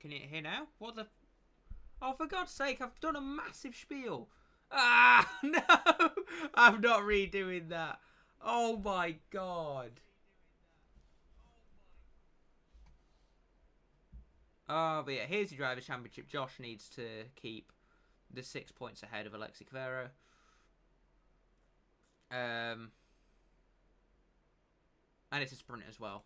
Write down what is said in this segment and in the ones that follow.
Can you hear now? What the... Oh, for God's sake, I've done a massive spiel. Ah, no! I'm not redoing that. Oh, my God. Oh, but yeah, here's your Drivers' Championship. Josh needs to keep the 6 points ahead of Alexi Cavero. And it's a sprint as well.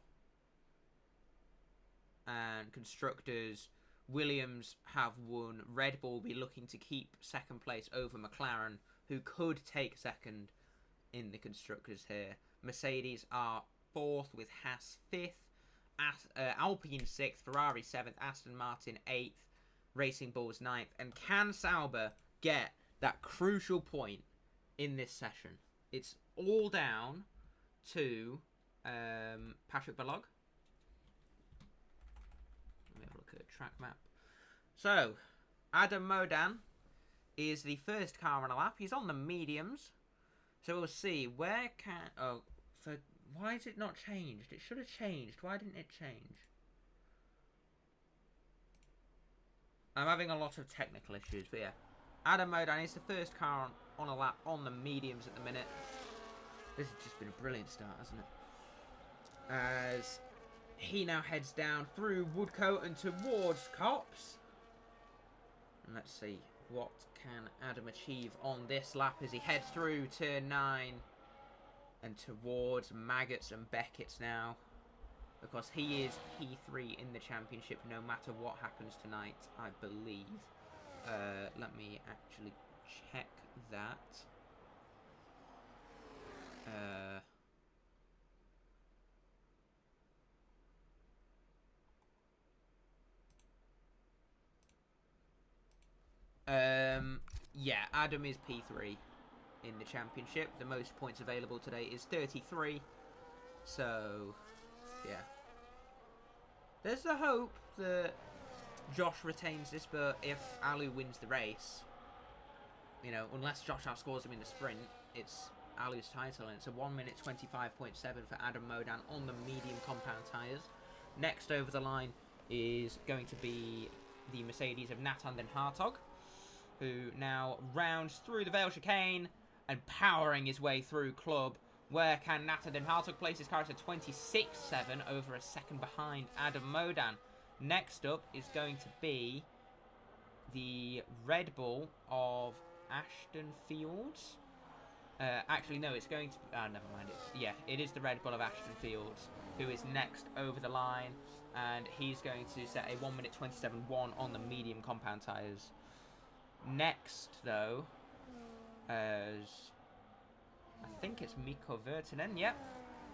And constructors, Williams have won. Red Bull will be looking to keep second place over McLaren, who could take second in the constructors here. Mercedes are fourth with Haas fifth, Alpine sixth, Ferrari seventh, Aston Martin eighth, Racing Bulls ninth. And can Sauber get that crucial point in this session? It's all down to Patrick Balog. Let me have a look at a track map. So, Adam Modan is the first car on a lap. He's on the mediums. So we'll see. Where can... Oh, so why is it not changed? It should have changed. Why didn't it change? I'm having a lot of technical issues, but yeah. Adam Modan is the first car on a lap on the mediums at the minute. This has just been a brilliant start, hasn't it? As he now heads down through Woodcote and towards Copse. And let's see, what can Adam achieve on this lap as he heads through turn 9 and towards Maggots and Beckett's now. Because he is P3 in the championship no matter what happens tonight, I believe. Let me actually check that. Yeah, Adam is P3 in the championship. The most points available today is 33. So, yeah. There's the hope that Josh retains this, but if Alu wins the race, you know, unless Josh outscores him in the sprint, it's Alu's title, and it's a 1 minute 25.7 for Adam Modan on the medium compound tyres. Next over the line is going to be the Mercedes of Nathan Den Hartog, who now rounds through the Vale chicane and powering his way through Club. Where can Nathan Den Hartog place his car at 26.7 over a second behind Adam Modan? Next up is going to be the Red Bull of Ashton Fields. Actually, no, it's going to... never mind. Yeah, it is the Red Bull of Ashton Fields, who is next over the line. And he's going to set a 1 minute 27.1 on the medium compound tyres. Next, though, as... I think it's Mikko Virtanen, yep.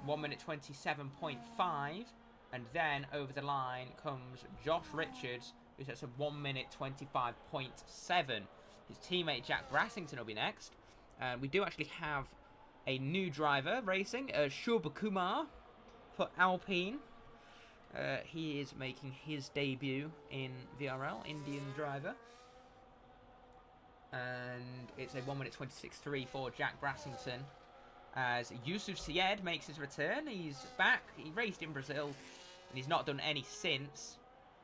1 minute 27.5. And then over the line comes Josh Richards, who sets a 1 minute 25.7. His teammate Jack Brassington will be next. And we do actually have a new driver racing, Shubha Kumar for Alpine. He is making his debut in VRL, Indian driver. And it's a 1 minute 26.3 for Jack Brassington. As Yusuf Syed makes his return. He's back. He raced in Brazil. And he's not done any since.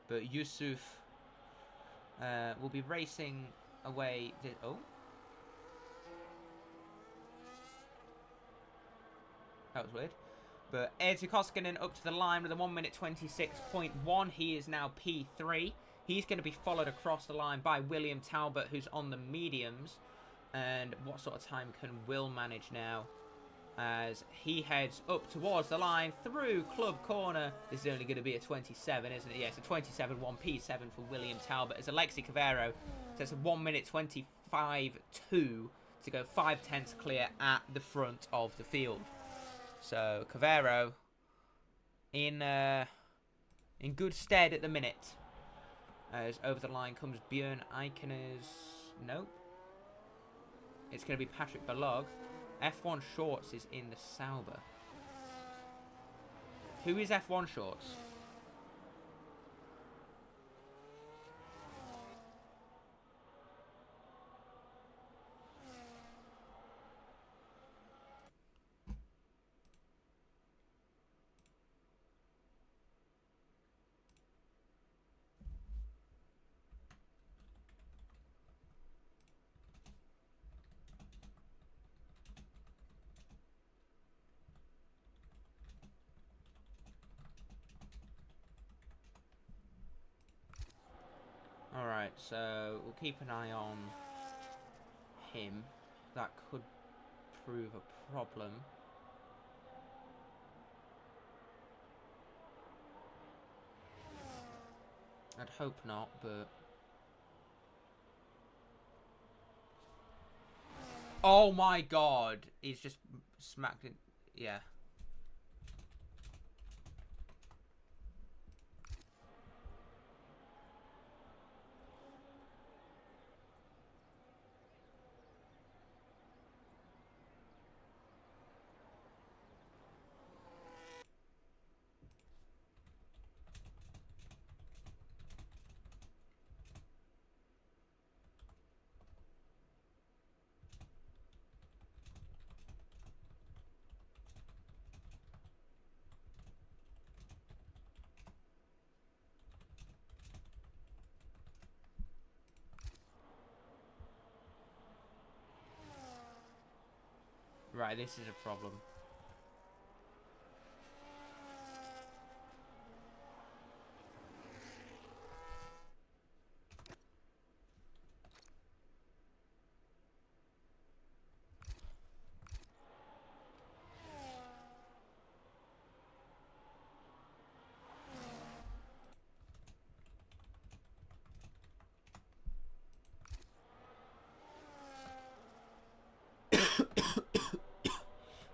But Yusuf will be racing away... Oh. That was weird. But Erttu Koskinen up to the line with a 1 minute 26.1. He is now P3. He's going to be followed across the line by William Talbot, who's on the mediums. And what sort of time can Will manage now? As he heads up towards the line through Club Corner. This is only going to be a 27, isn't it? Yeah, it's a 27.1 P7 for William Talbot. As Alexi Cavero sets a 1 minute 25.2 to go 5/10 clear at the front of the field. So Cavero in good stead at the minute. As over the line comes Björn Eikenes. Nope. It's going to be Patrick Balog. F1 Shorts is in the Sauber. Who is F1 Shorts? Right, so we'll keep an eye on him. That could prove a problem. I'd hope not, but... Oh my god! He's just smacked it. Yeah. Right, this is a problem.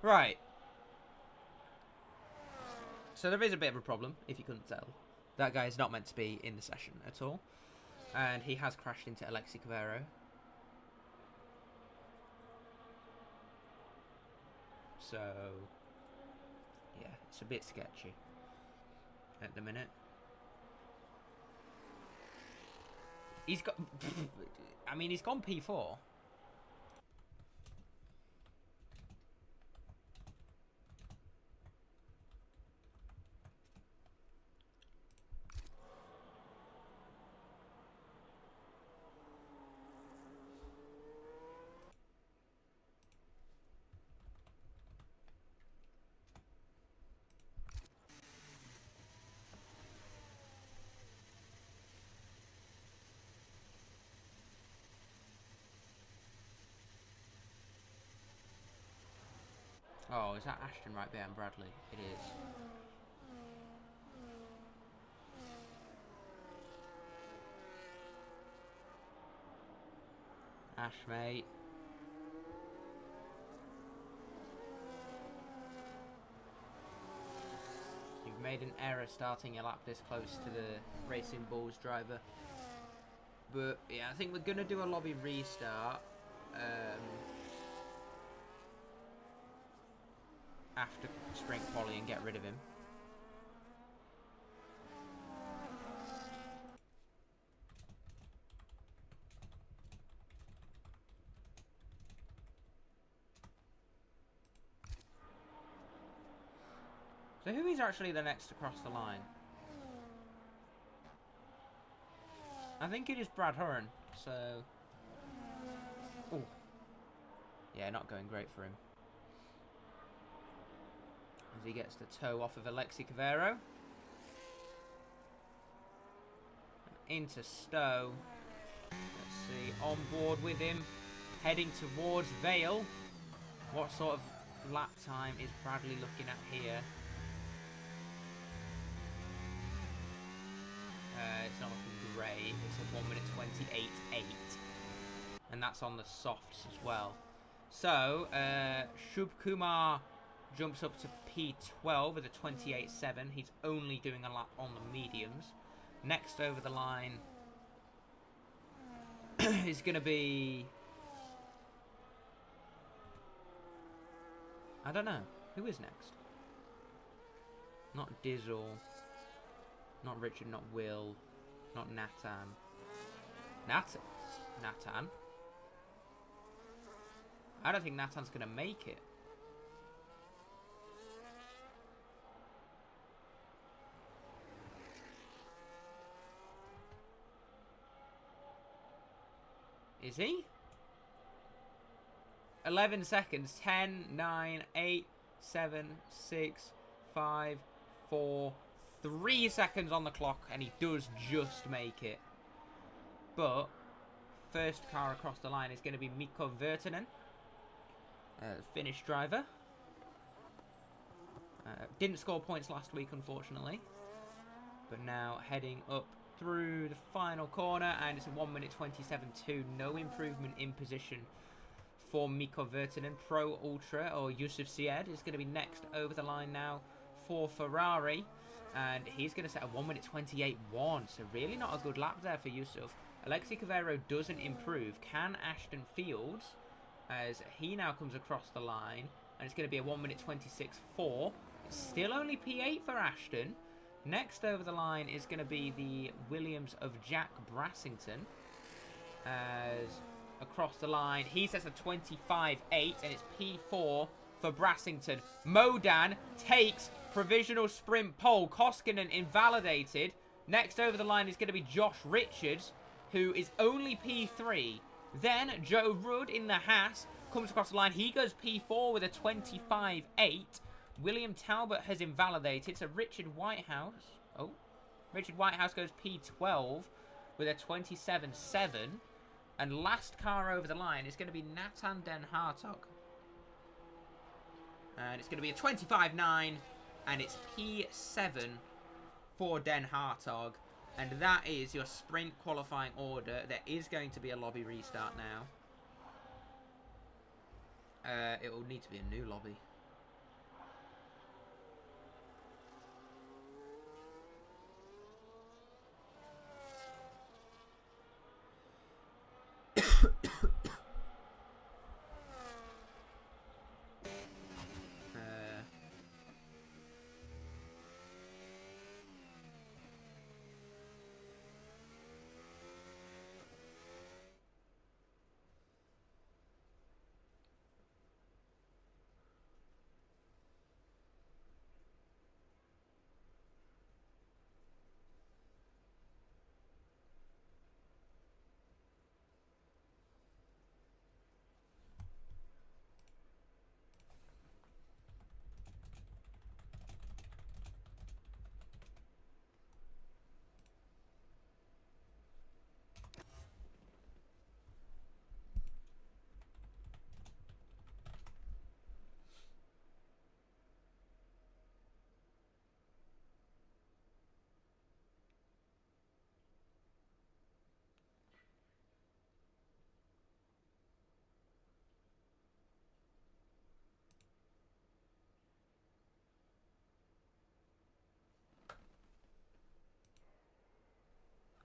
Right. So there is a bit of a problem, if you couldn't tell. That guy is not meant to be in the session at all. And he has crashed into Alexi Cavero. So, yeah, it's a bit sketchy at the minute. He's got... I mean, he's gone P4. Oh, is that Ashton right behind Bradley? It is. Ash, mate. You've made an error starting a lap this close to the Racing Bulls driver. But, yeah, I think we're going to do a lobby restart. After sprint quali and get rid of him. So who is actually the next across the line? I think it is Brad Hurren, so... Ooh. Yeah, not going great for him. As he gets the toe off of Alexi Cavero. Into Stowe. Let's see, on board with him. Heading towards Vale. What sort of lap time is Bradley looking at here? It's not looking great. It's a 1 minute 28.8. And that's on the softs as well. So, Shubh Kumar jumps up to P12 with a 28.7. He's only doing a lap on the mediums. Next over the line is going to be... I don't know. Who is next? Not Dizzle. Not Richard, not Will. Not Nathan. Nathan? I don't think Nathan's going to make it. Is he? 11 seconds. 10, 9, 8, 7, 6, 5, 4, 3 seconds on the clock, and he does just make it. But first car across the line is going to be Mikko Virtanen, Finnish driver. Didn't score points last week, unfortunately. But now heading up through the final corner, and it's a 1 minute 27.2. No improvement in position for Mikko Virtanen. Pro Ultra, or Yusuf Syed, is going to be next over the line now for Ferrari. And he's going to set a 1 minute 28.1. So really not a good lap there for Yusuf. Alexi Cavero doesn't improve. Can Ashton Fields, as he now comes across the line, and it's going to be a 1 minute 26.4. It's still only P8 for Ashton. Next over the line is going to be the Williams of Jack Brassington. As across the line, he sets a 25.8, and it's P4 for Brassington. Modan takes provisional sprint pole. Koskinen invalidated. Next over the line is going to be Josh Richards, who is only P3. Then Joe Rudd in the Haas comes across the line. He goes P4 with a 25.8. William Talbot has invalidated. So Richard Whitehouse goes P12 with a 27.7. And last car over the line is going to be Nathan Den Hartog. And it's going to be a 25.9. And it's P7 for Den Hartog. And that is your sprint qualifying order. There is going to be a lobby restart now. It will need to be a new lobby.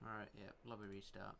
Alright, yeah, lobby restart.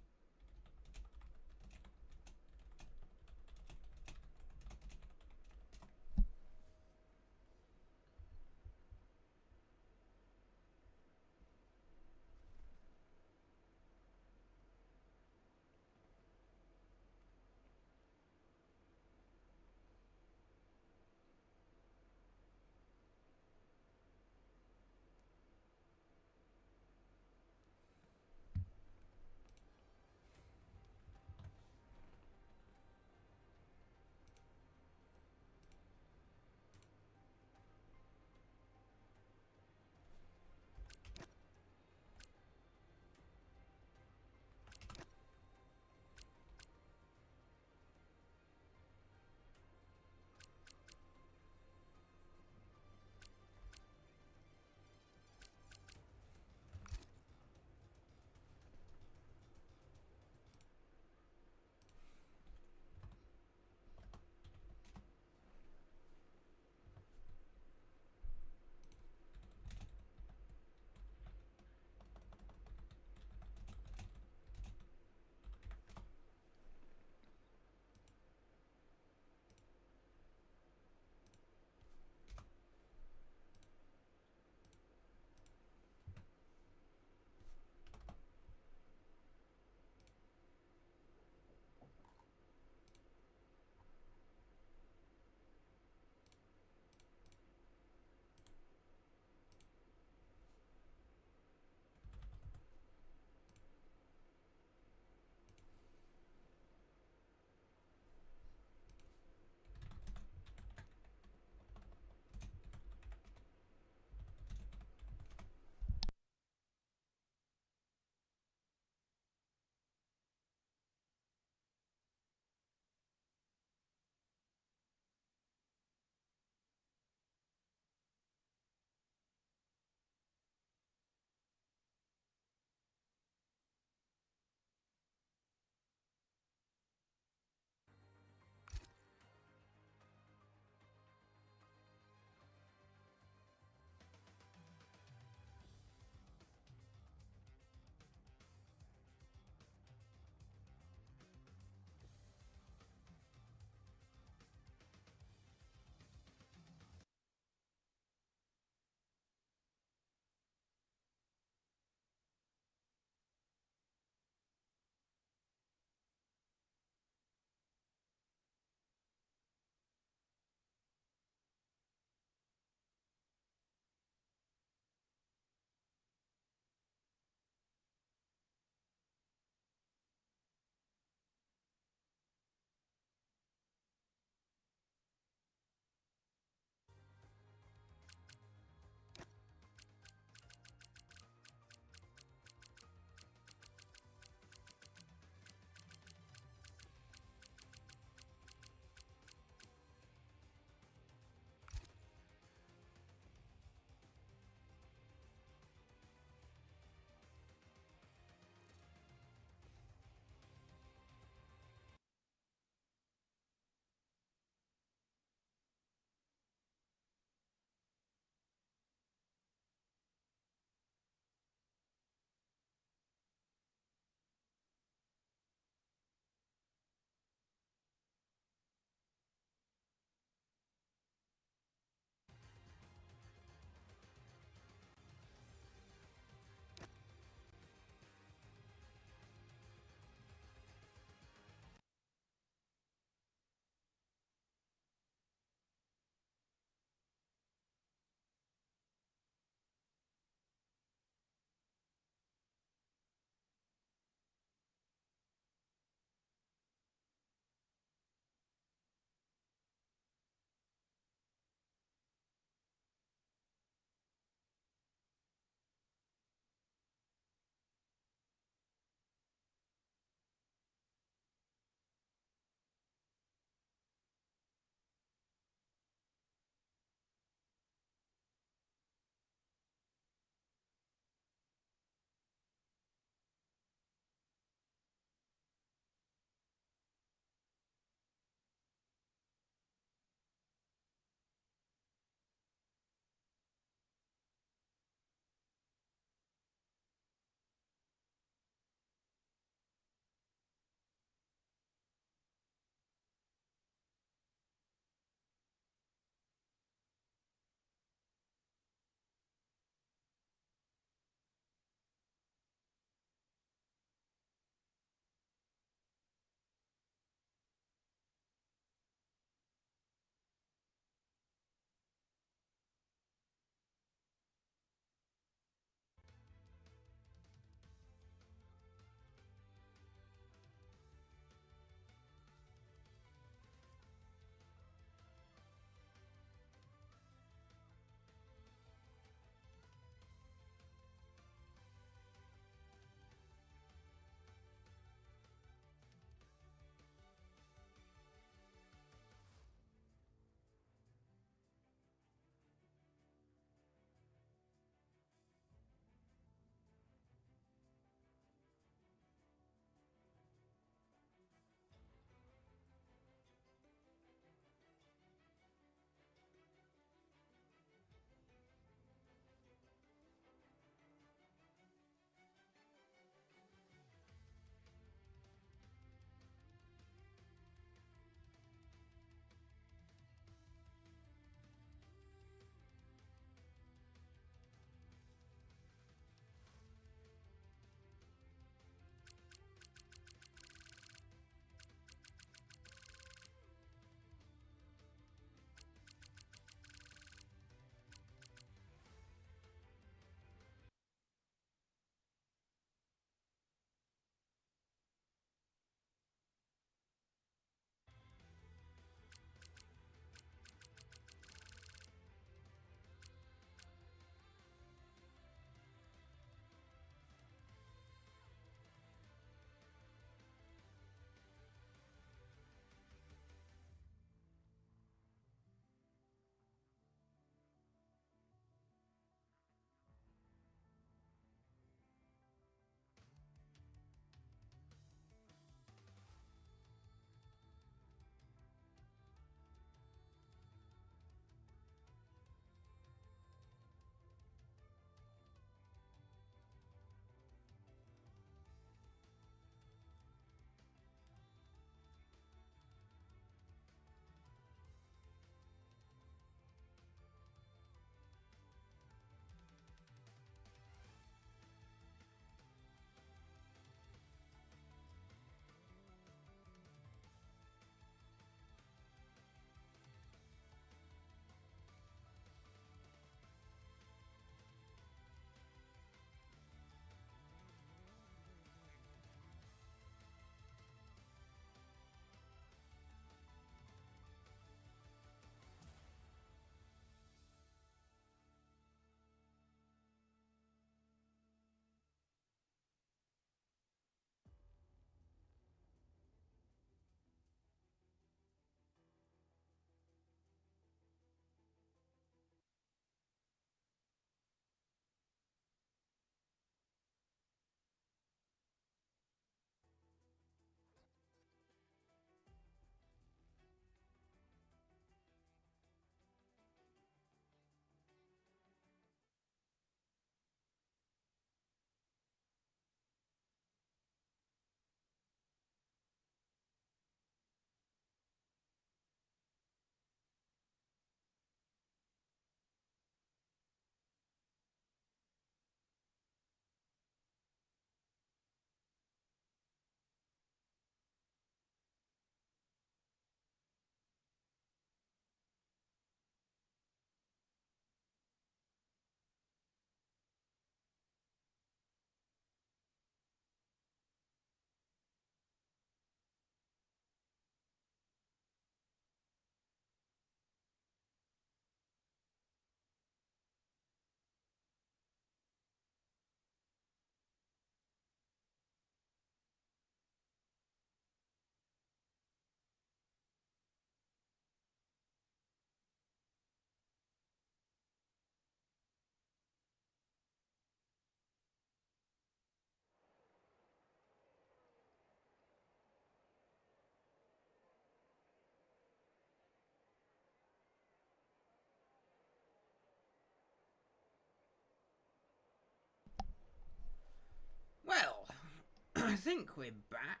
I think we're back.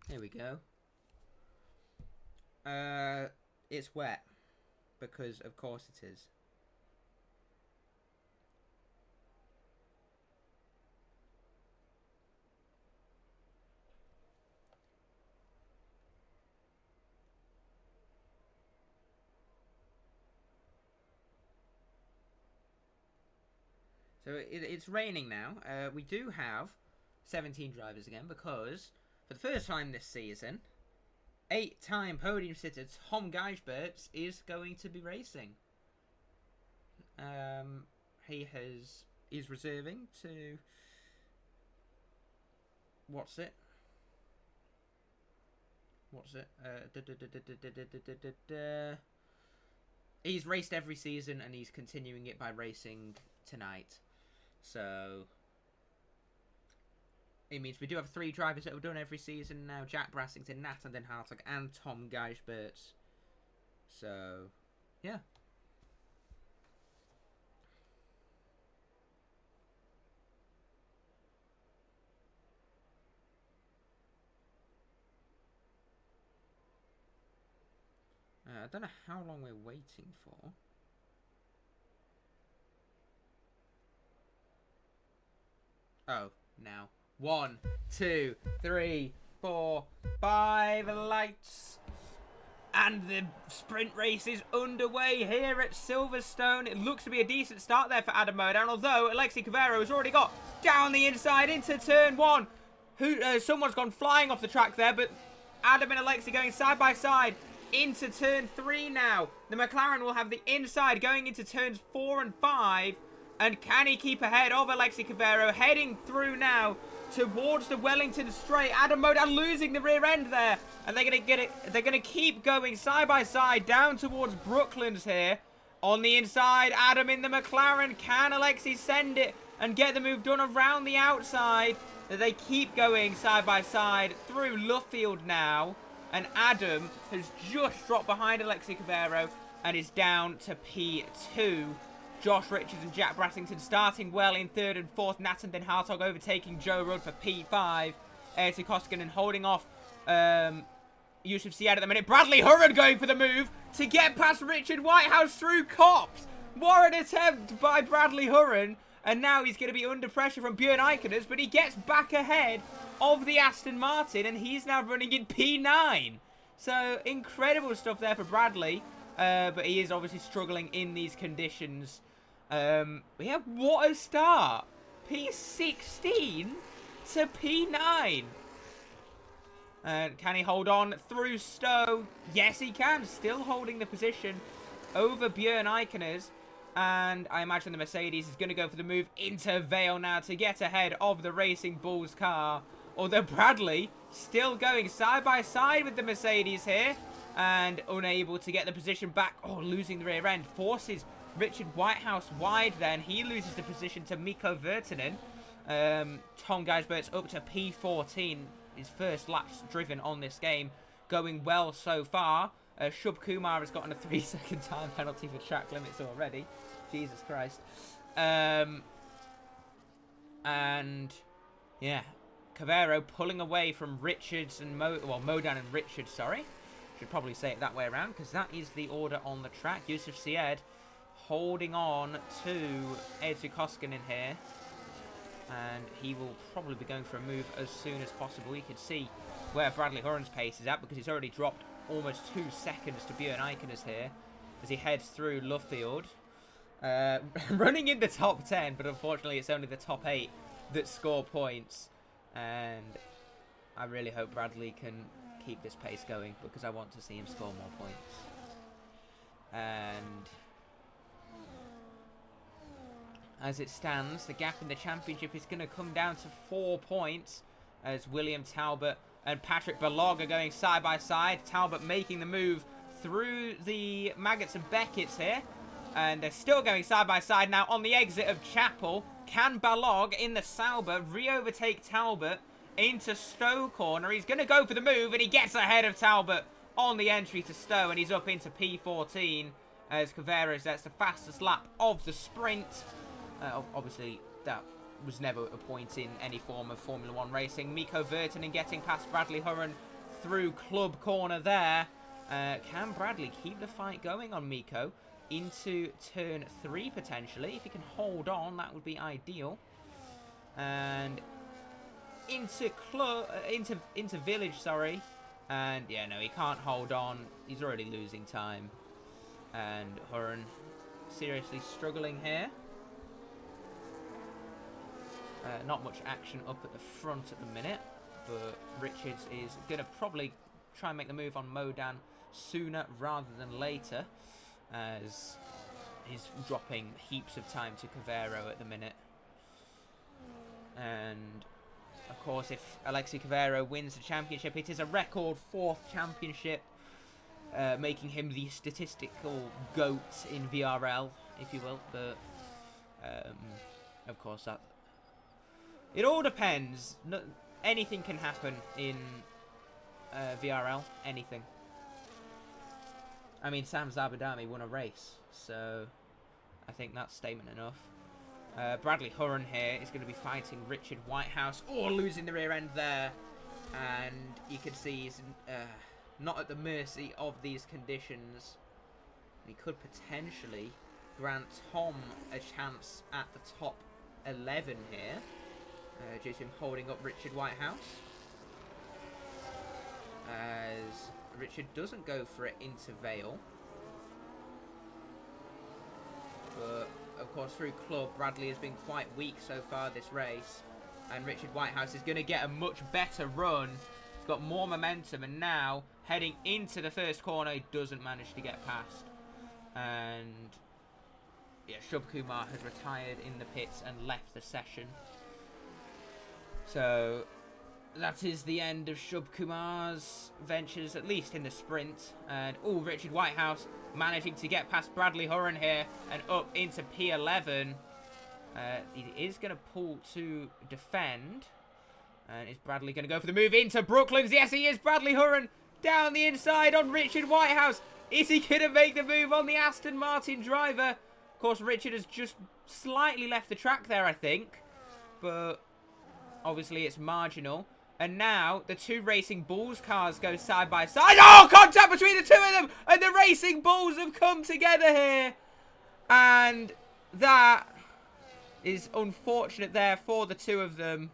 Here we go. It's wet. Because, of course, it is. So it's raining now. We do have 17 drivers again because for the first time this season, 8-time podium sitter Tom Gijsberts is going to be racing. He's reserving to what's it? He's raced every season and he's continuing it by racing tonight. So it means we do have 3 drivers that have done every season now. Jack Brassington, Nathan Den Hartog, and Tom Gijsberts. So, yeah. I don't know how long we're waiting for. Oh, now. 1, 2, 3, 4, 5 lights. And the sprint race is underway here at Silverstone. It looks to be a decent start there for Adam Modan, although Alexi Cavero has already got down the inside into turn 1. Someone's gone flying off the track there, but Adam and Alexi going side by side into turn 3 now. The McLaren will have the inside going into turns 4 and 5. And can he keep ahead of Alexi Cavero? Heading through now towards the Wellington straight. Adam Modan losing the rear end there. And they're going to get it. They're going to keep going side by side down towards Brooklands here. On the inside, Adam in the McLaren. Can Alexi send it and get the move done around the outside? They keep going side by side through Luffield now. And Adam has just dropped behind Alexi Cavero and is down to P2. Josh Richards and Jack Brassington starting well in 3rd and 4th. Nathan Den Hartog overtaking Joe Rudd for P5. Ayrton Koskinen holding off Yusuf Siad at the minute. Bradley Hurren going for the move to get past Richard Whitehouse through Copse. What an attempt by Bradley Hurren. And now he's going to be under pressure from Björn Eikeners, but he gets back ahead of the Aston Martin, and he's now running in P9. So, incredible stuff there for Bradley. But he is obviously struggling in these conditions. Yeah, what a start. P16 to P9. And can he hold on through Stowe? Yes, he can. Still holding the position over Björn Eikeners. And I imagine the Mercedes is going to go for the move into Vale now to get ahead of the Racing Bulls car. Although Bradley still going side by side with the Mercedes here. And unable to get the position back. Oh, losing the rear end. Forces Richard Whitehouse wide then. He loses the position to Mikko Virtanen. Tom Gijsberts up to P14. His first laps driven on this game. Going well so far. Shub Kumar has gotten a 3-second time penalty for track limits already. Jesus Christ. And yeah, Cavero pulling away from Richards and Modan and Richards, sorry. Should probably say it that way around because that is the order on the track. Yusuf Siad holding on to Eetu Koskinen here. And he will probably be going for a move as soon as possible. You can see where Bradley Hurren's pace is at because he's already dropped almost 2 seconds to Björn Eikeners here as he heads through Luffield. Running in the top 10, but unfortunately it's only the top 8 that score points. And I really hope Bradley can keep this pace going because I want to see him score more points. And as it stands, the gap in the championship is going to come down to 4 points as William Talbot and Patrick Balog are going side by side. Talbot making the move through the Maggots and Beckett's here. And they're still going side by side now on the exit of Chapel. Can Balog in the Sauber re-overtake Talbot into Stowe corner? He's going to go for the move and he gets ahead of Talbot on the entry to Stowe. And he's up into P14 as Caveras. That's the fastest lap of the sprint. Obviously, that was never a point in any form of Formula 1 racing. Mikko Virtanen getting past Bradley Hurren through club corner there. Can Bradley keep the fight going on Mikko into turn 3 potentially? If he can hold on, that would be ideal. And into Village, sorry. And yeah, no, he can't hold on. He's already losing time. And Hurren seriously struggling here. Not much action up at the front at the minute, but Richards is going to probably try and make the move on Modan sooner rather than later, as he's dropping heaps of time to Cavero at the minute. And of course, if Alexei Cavero wins the championship, it is a record 4th championship, making him the statistical GOAT in VRL, if you will. But of course, that it all depends. No, anything can happen in VRL. Anything. I mean, Sam Zabadami won a race, so I think that's statement enough. Bradley Hurren here is going to be fighting Richard Whitehouse. Oh, losing the rear end there. And you can see he's not at the mercy of these conditions. He could potentially grant Tom a chance at the top 11 here, due to him holding up Richard Whitehouse. As Richard doesn't go for it into Vale. But, of course, through club, Bradley has been quite weak so far this race. And Richard Whitehouse is going to get a much better run. He's got more momentum, and now, heading into the first corner, he doesn't manage to get past. And yeah, Shub Kumar has retired in the pits and left the session. So that is the end of Shub Kumar's ventures, at least in the sprint. And Richard Whitehouse managing to get past Bradley Hurren here and up into P11. He is going to pull to defend. And is Bradley going to go for the move into Brooklands? Yes, he is. Bradley Hurren down the inside on Richard Whitehouse. Is he going to make the move on the Aston Martin driver? Of course, Richard has just slightly left the track there, I think. But obviously it's marginal. And now the two Racing Bulls cars go side by side. Oh, contact between the two of them. And the Racing Bulls have come together here. And that is unfortunate there for the two of them.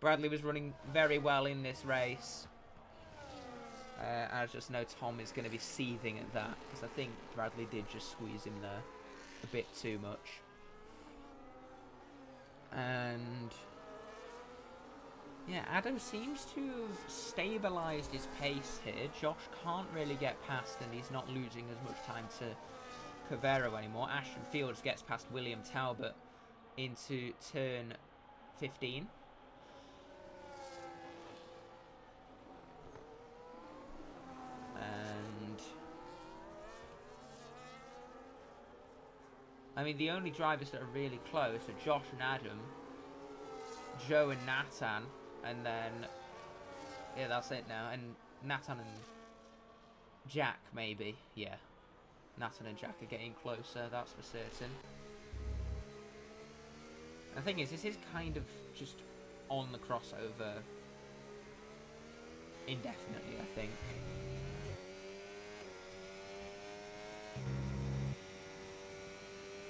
Bradley was running very well in this race. I just know Tom is going to be seething at that, because I think Bradley did just squeeze him there a bit too much. And yeah, Adam seems to have stabilised his pace here. Josh can't really get past, and he's not losing as much time to Cavero anymore. Ashton Fields gets past William Talbot into turn 15. And I mean, the only drivers that are really close are Josh and Adam, Joe and Nathan, and then yeah, that's it now. And Nathan and Jack, maybe. Yeah, Nathan and Jack are getting closer, that's for certain. The thing is, this is kind of just on the crossover indefinitely, I think.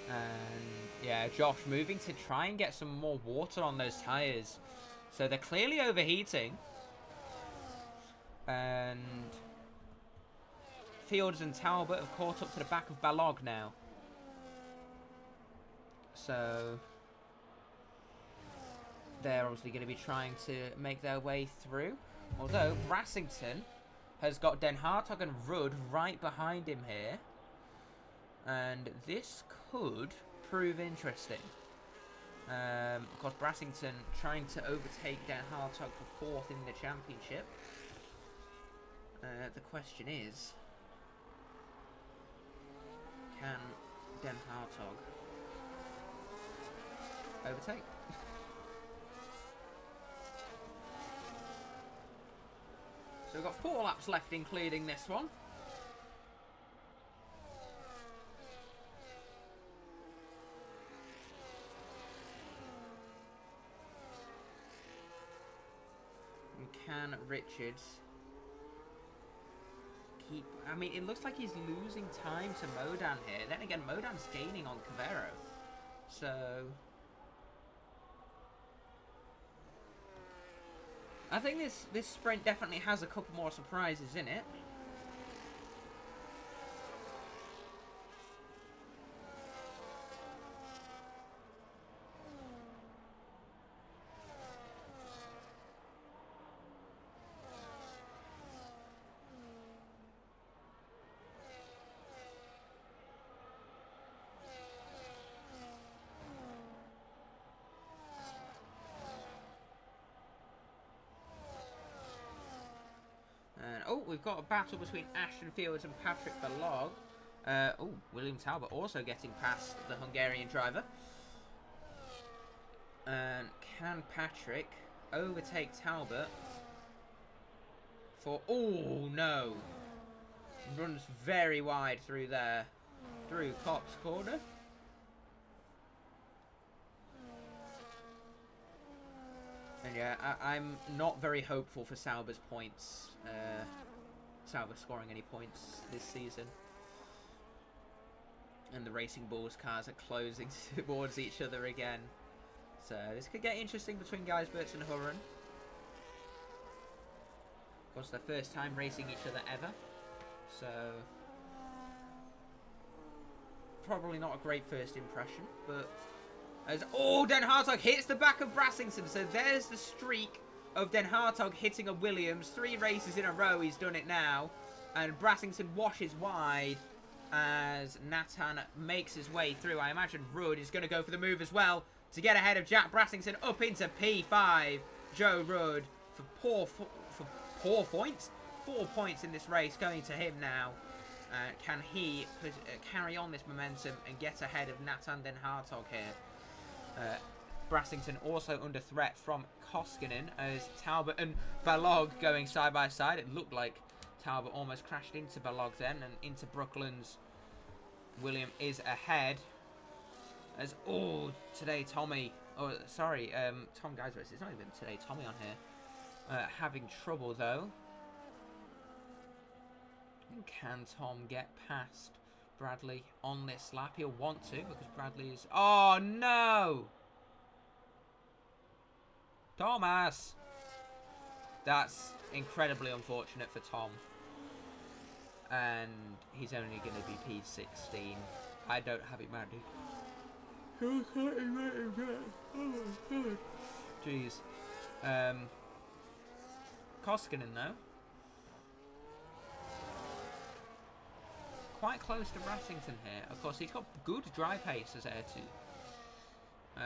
And yeah, Josh moving to try and get some more water on those tyres. So they're clearly overheating. And Fields and Talbot have caught up to the back of Balog now. So they're obviously going to be trying to make their way through. Although Brassington has got Den Hartog and Rudd right behind him here. And this could prove interesting. Of course, Brassington trying to overtake Den Hartog for 4th in the championship. The question is, can Den Hartog overtake? So we've got 4 laps left, including this one. can Richards keep... I mean, it looks like he's losing time to Modan here. Then again, Modan's gaining on Cavero. So... I think this sprint definitely has a couple more surprises in it. Oh, we've got a battle between Ashton Fields and Patrick Balog. Oh, William Talbot also getting past the Hungarian driver. And can Patrick overtake Talbot for... Oh, no. Runs very wide through there. Through Cop's corner. And yeah, I'm not very hopeful for Sauber's points. Sauber scoring any points this season. And the Racing Bulls cars are closing towards each other again. So this could get interesting between Gijsberts and Hurren. Of course, their first time racing each other ever. So probably not a great first impression, but... Oh, Den Hartog hits the back of Brassington. So there's the streak of Den Hartog hitting a Williams. 3 races in a row, he's done it now. And Brassington washes wide as Nathan makes his way through. I imagine Rudd is going to go for the move as well to get ahead of Jack Brassington up into P5. Joe Rudd for poor points. 4 points in this race going to him now. Can he carry on this momentum and get ahead of Nathan Den Hartog here? Brassington also under threat from Koskinen as Talbot and Balog going side by side. It looked like Talbot almost crashed into Balog then and into Brooklands. William is ahead as today Tommy, Tom Gijsberts, it's not even today Tommy on here, having trouble though. Can Tom get past Bradley on this lap? He'll want to because Bradley's... Oh, no! Thomas! That's incredibly unfortunate for Tom. And he's only going to be P16. I don't have it, Mandy. Jeez. Koskinen, though. Quite close to Brassington here. Of course, he's got good dry pace as Air 2.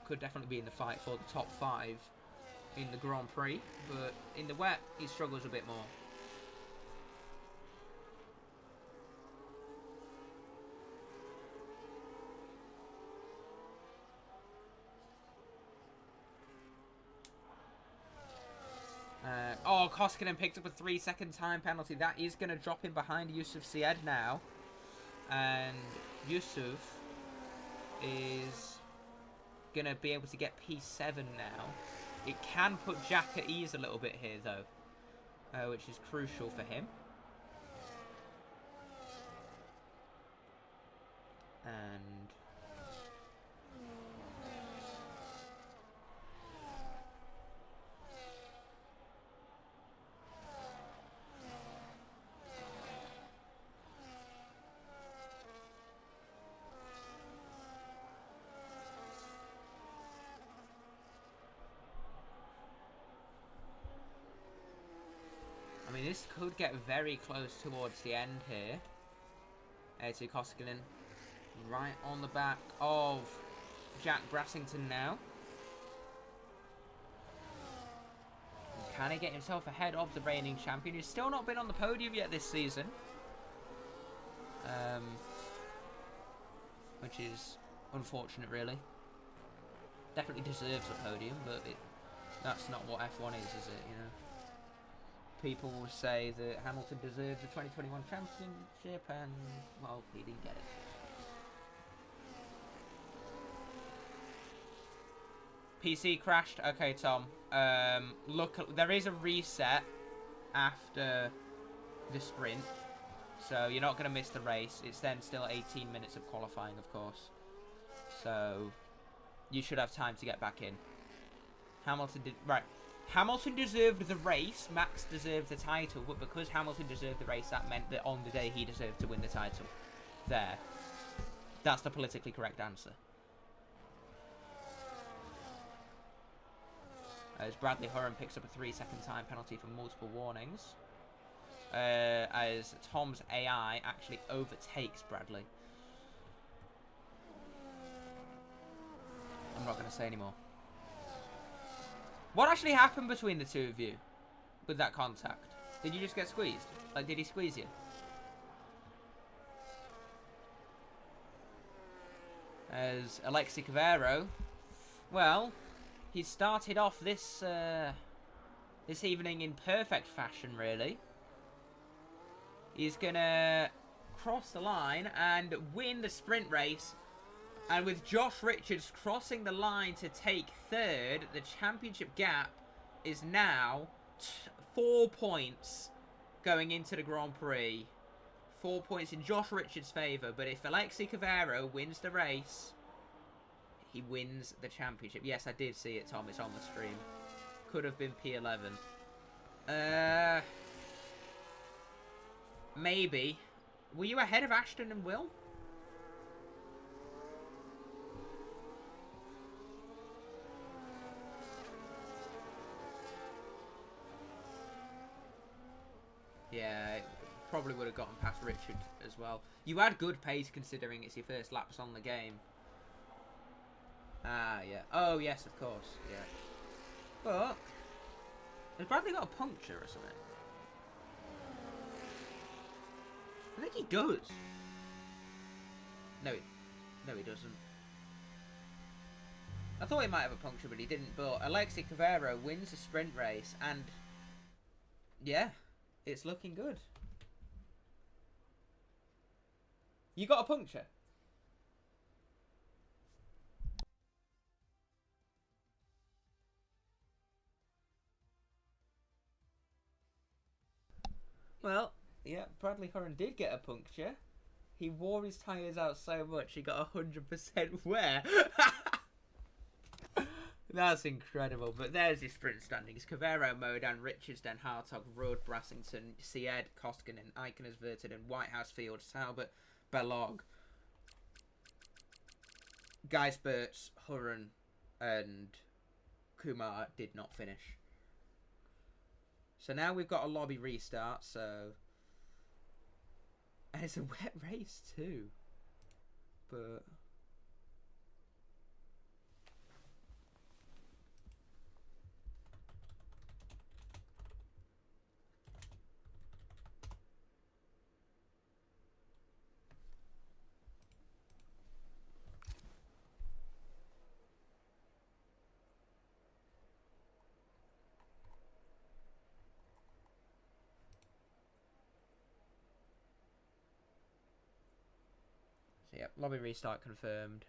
Could definitely be in the fight for the top 5 in the Grand Prix, but in the wet, he struggles a bit more. Koskinen picked up a 3-second time penalty. That is going to drop him behind Yusuf Syed now. And Yusuf is going to be able to get P7 now. It can put Jack at ease a little bit here, though, which is crucial for him. And... this could get very close towards the end here. To Koskinen right on the back of Jack Brassington now. Can he get himself ahead of the reigning champion? He's still not been on the podium yet this season. Which is unfortunate, really. Definitely deserves a podium, but that's not what F1 is it, you know? People will say that Hamilton deserves the 2021 championship, and, well, he didn't get it. PC crashed. Okay, Tom. Look, there is a reset after the sprint, so you're not going to miss the race. It's then still 18 minutes of qualifying, of course. So you should have time to get back in. Hamilton did... Right. Hamilton deserved the race. Max deserved the title. But because Hamilton deserved the race, that meant that on the day he deserved to win the title. There. That's the politically correct answer. As Bradley Hurren picks up a 3-second time penalty for multiple warnings. As Tom's AI actually overtakes Bradley. I'm not going to say anymore. What actually happened between the two of you with that contact? Did you just get squeezed? Like, did he squeeze you? As Alexi Cavero, well, he started off this this evening in perfect fashion, really. He's gonna cross the line and win the sprint race. And with Josh Richards crossing the line to take third, the championship gap is now 4 points going into the Grand Prix. 4 points in Josh Richards' favour. But if Alexi Cavero wins the race, he wins the championship. Yes, I did see it, Tom. It's on the stream. Could have been P11. Maybe. Were you ahead of Ashton and Will? Yeah, probably would have gotten past Richard as well. You had good pace considering it's your first laps on the game. Ah, yeah. Oh, yes, of course. Yeah. But has Bradley got a puncture or something? I think he does. No, he doesn't. I thought he might have a puncture, but he didn't. But Alexi Cavero wins the sprint race, and yeah, it's looking good. You got a puncture? Well, yeah, Bradley Hurren did get a puncture. He wore his tyres out so much he got 100% wear. That's incredible. But there's his sprint standings. Cavero, Modan, Richards, Den Hartog, Rudd, Brassington, Sied, Koskinen, Iconers, Vertinen, Whitehouse Field, Talbot, Belog, Gijsberts, Hurren, and Kumar did not finish. So now we've got a lobby restart, so... And it's a wet race too. But... So yeah, lobby restart confirmed.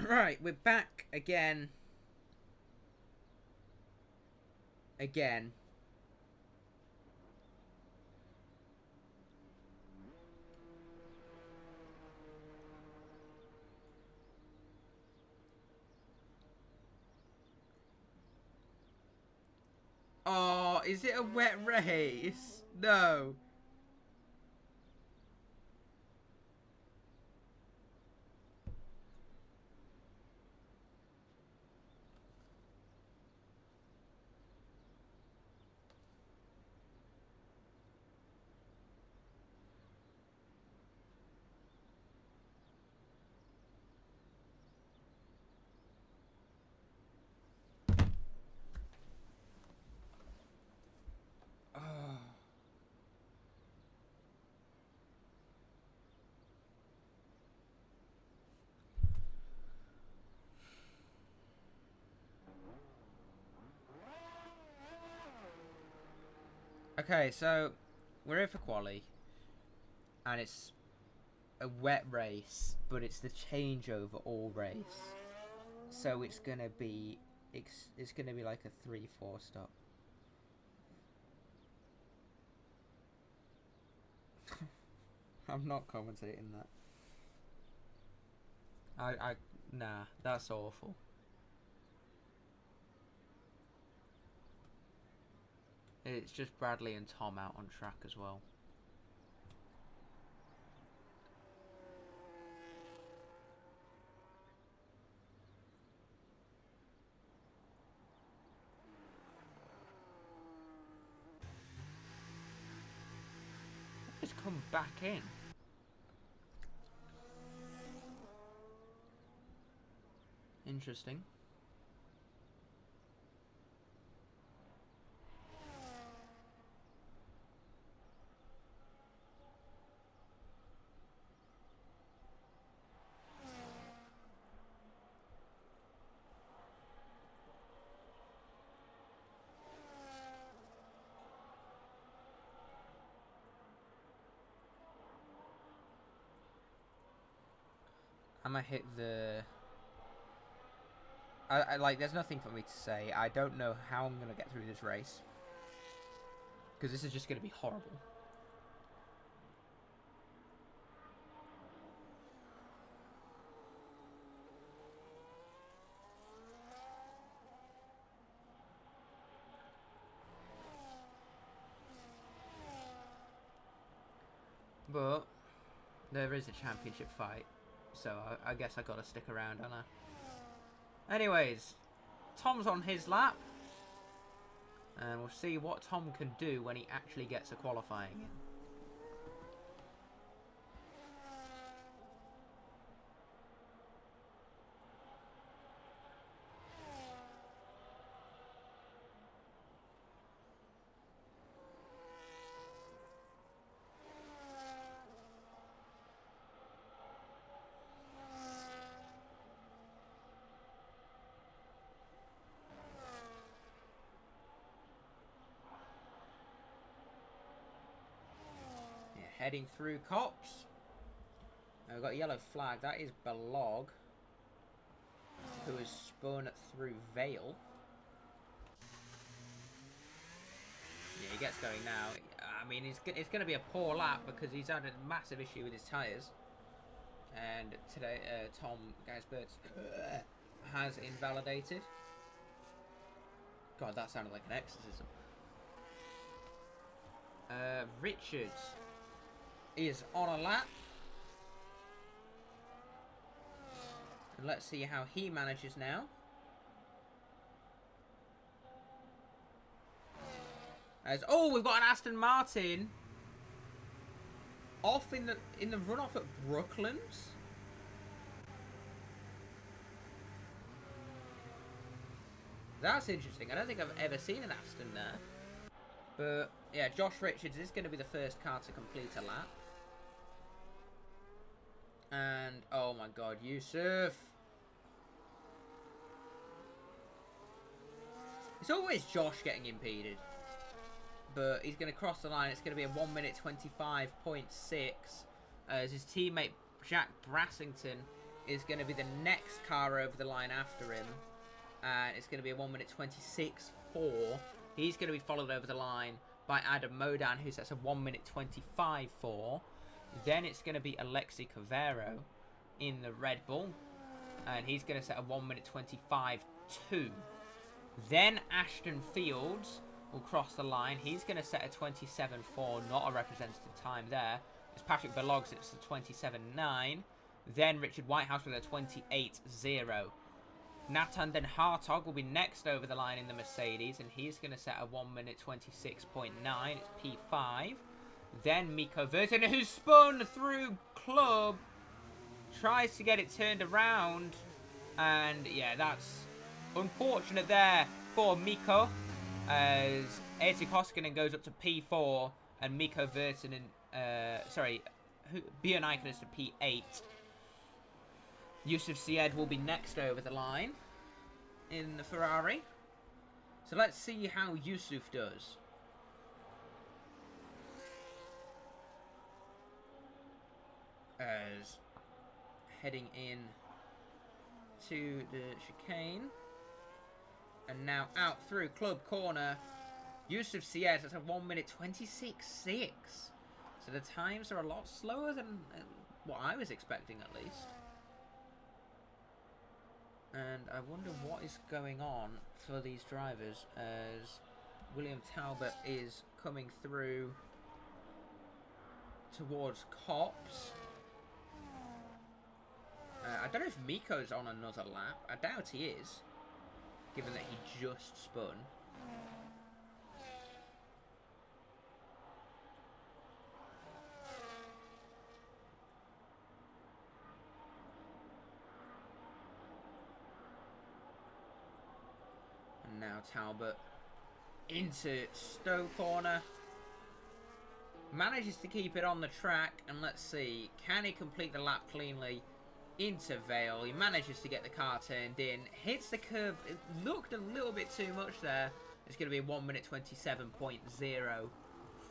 Right, we're back again. Again. Oh, is it a wet race? No. Oh. Okay, so we're here for quali, and it's a wet race, but it's the changeover all race, so it's gonna be like a 3-4 stop. I'm not commentating that. Nah, that's awful. It's just Bradley and Tom out on track as well. Just come back in. Interesting. I'm gonna hit the... I like, there's nothing for me to say. I don't know how I'm gonna get through this race, because this is just gonna be horrible. But there is a championship fight, so I guess I gotta stick around, don't I? Anyways, Tom's on his lap, and we'll see what Tom can do when he actually gets a qualifying in. Heading through Cops. We've got a yellow flag. That is Balog, who has spun through Vale. Yeah, he gets going now. I mean, it's going to be a poor lap because he's had a massive issue with his tyres. And today, Tom Geisbert has invalidated. God, that sounded like an exorcism. Richards is on a lap. And let's see how he manages now. Oh, we've got an Aston Martin off in the runoff at Brooklands. That's interesting. I don't think I've ever seen an Aston there. But yeah, Josh Richards is going to be the first car to complete a lap. And oh my God, Yusuf. It's always Josh getting impeded. But he's going to cross the line. It's going to be a 1 minute 25.6 as his teammate Jack Brassington is going to be the next car over the line after him. And it's going to be a 1 minute 26.4. He's going to be followed over the line by Adam Modan, who sets a 1 minute 25.4. Then it's going to be Alexi Cavero in the Red Bull. And he's going to set a 1 minute 25.2. Then Ashton Fields will cross the line. He's going to set a 27.4, not a representative time there. It's Patrick Belogs, it's a 27.9. Then Richard Whitehouse with a 28.0. Nathan Den Hartog will be next over the line in the Mercedes, and he's going to set a 1 minute 26.9. It's P5. Then Miko Virtanen, who's spun through Club, tries to get it turned around. And yeah, that's unfortunate there for Miko, as Erkki Koskinen goes up to P4 and Miko Virtanen, Björn Eichner to P8. Yusuf Syed will be next over the line in the Ferrari. So let's see how Yusuf does. As heading in to the chicane. And now out through Club Corner. Yusuf Syed, that's a 1 minute 26.6. So the times are a lot slower than what I was expecting, at least. And I wonder what is going on for these drivers, as William Talbot is coming through towards Copse. I don't know if Miko's on another lap. I doubt he is, given that he just spun. And now Talbot into Stowe Corner. Manages to keep it on the track, and let's see, can he complete the lap cleanly into Vale? He manages to get the car turned in, hits the curb. It looked a little bit too much there. It's going to be a 1 minute 27.0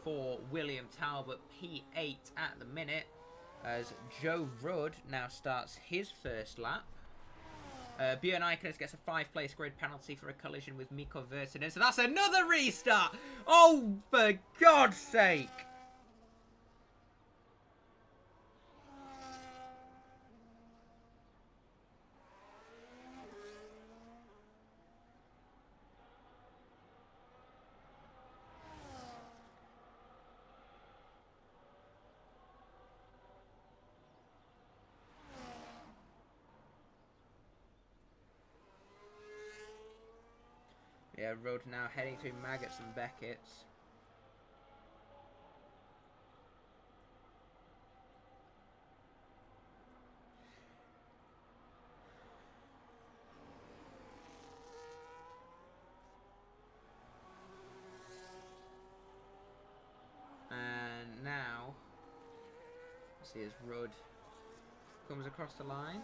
for William Talbot, P8 at the minute, as Joe Rudd now starts his first lap. Björn Eichner gets a 5-place grid penalty for a collision with Miko Virtanen, so that's another restart. Oh, for God's sake. Yeah, Rudd now heading through Maggots and Beckett's. And now, let's see as Rudd comes across the line.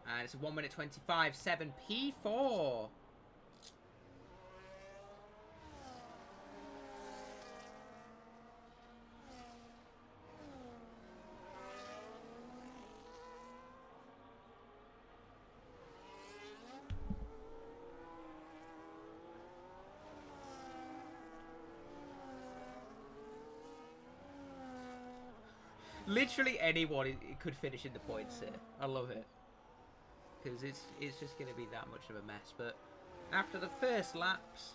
And it's a 1 minute 25.7 P4. Literally anyone could finish in the points here. I love it. Because it's just going to be that much of a mess. But after the first laps,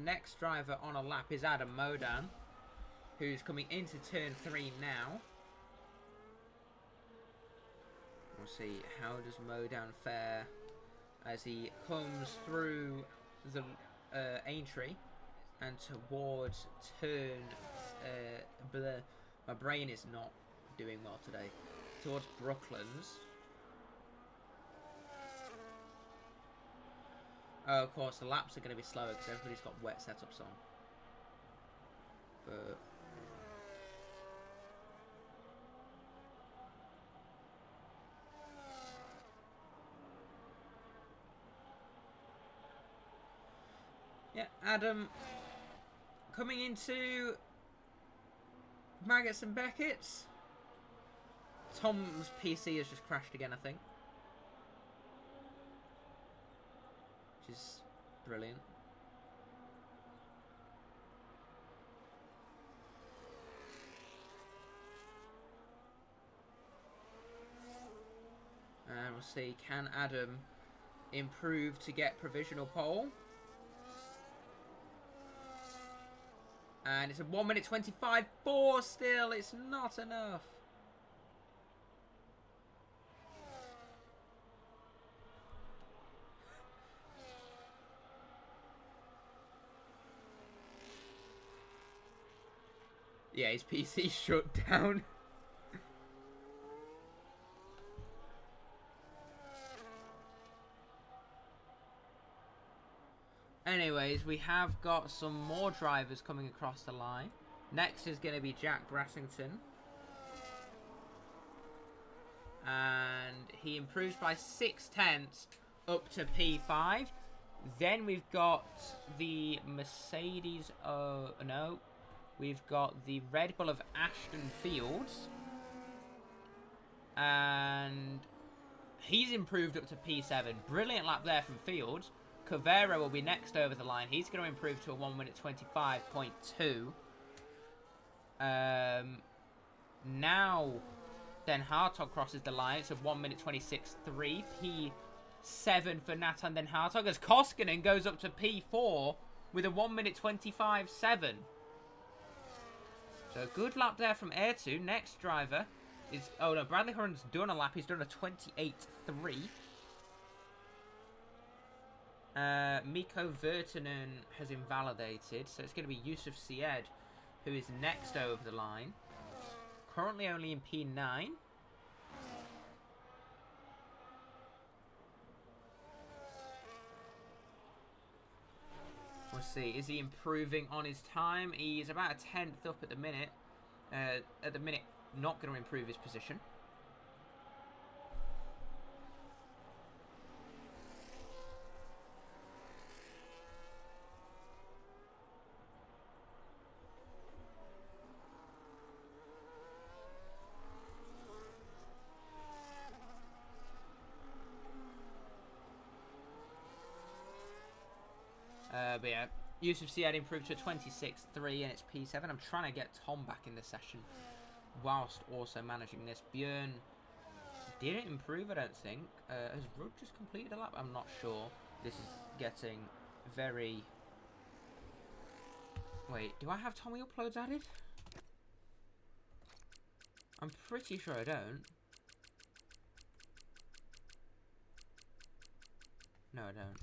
next driver on a lap is Adam Modan, who's coming into turn 3 now. We'll see, how does Modan fare as he comes through the Aintree and towards turn... my brain is not doing well today. Towards Brooklands. Oh, of course, the laps are going to be slower because everybody's got wet setups on. But Yeah, Adam coming into Maggots and Beckett's. Tom's PC has just crashed again, I think. Which is brilliant. And we'll see, can Adam improve to get provisional pole? And it's a 1 minute 25.4 still. It's not enough. Yeah, his PC shut down. Anyways, we have got some more drivers coming across the line. Next is going to be Jack Brassington. And he improves by 0.6 up to P5. Then we've got the Mercedes... no. We've got the Red Bull of Ashton Fields. And he's improved up to P7. Brilliant lap there from Fields. Cavero will be next over the line. He's going to improve to a 1 minute 25.2. Now, then Hartog crosses the line. It's a 1 minute 26.3. P7 for Nathan Den Hartog as Koskinen goes up to P4 with a 1 minute 25.7. So a good lap there from Ayrton. Next driver is... Oh no, Bradley Horan's done a lap. He's done a 28.3. Mikko Virtanen has invalidated, so it's going to be Yusuf Syed who is next over the line. Currently only in P9. We'll see. Is he improving on his time? He's about a 10th up at the minute. Not going to improve his position. But yeah, Yusuf Syed improved to a 26.3 and it's P7. I'm trying to get Tom back in the session whilst also managing this. Björn didn't improve, I don't think. Has Rudd just completed a lap? I'm not sure. This is getting very... Wait, do I have Tommy uploads added? I'm pretty sure I don't. No, I don't.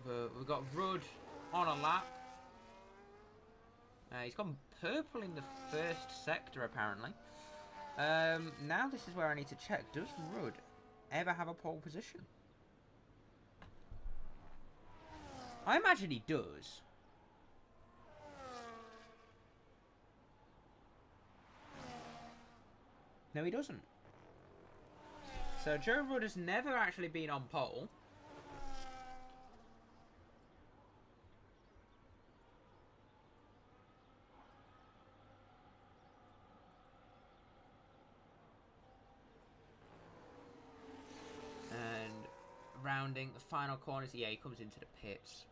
But we've got Rudd on a lap. He's gone purple in the first sector, apparently. Now this is where I need to check. Does Rudd ever have a pole position? I imagine he does. No, he doesn't. So Joe Rudd has never actually been on pole. Rounding the final corners, yeah, he comes into the pits.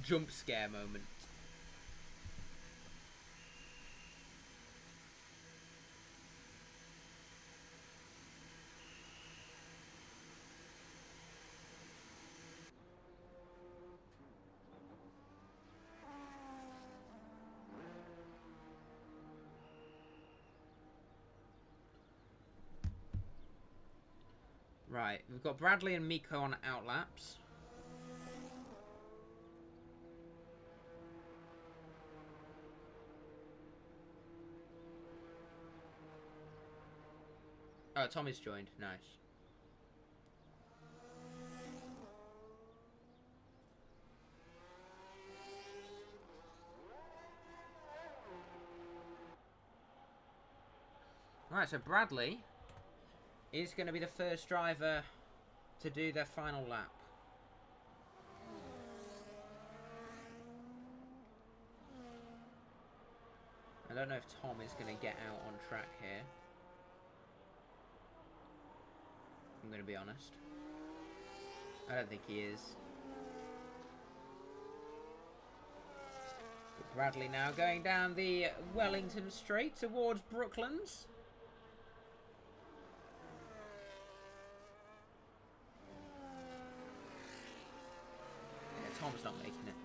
Jump scare moment. Right, we've got Bradley and Mikko on outlaps. Oh, Tommy's joined. Nice. Right, so Bradley is going to be the first driver to do their final lap. I don't know if Tom is going to get out on track here. I'm going to be honest. I don't think he is. But Bradley now going down the Wellington Straight towards Brooklands. Yeah, Tom's not making it,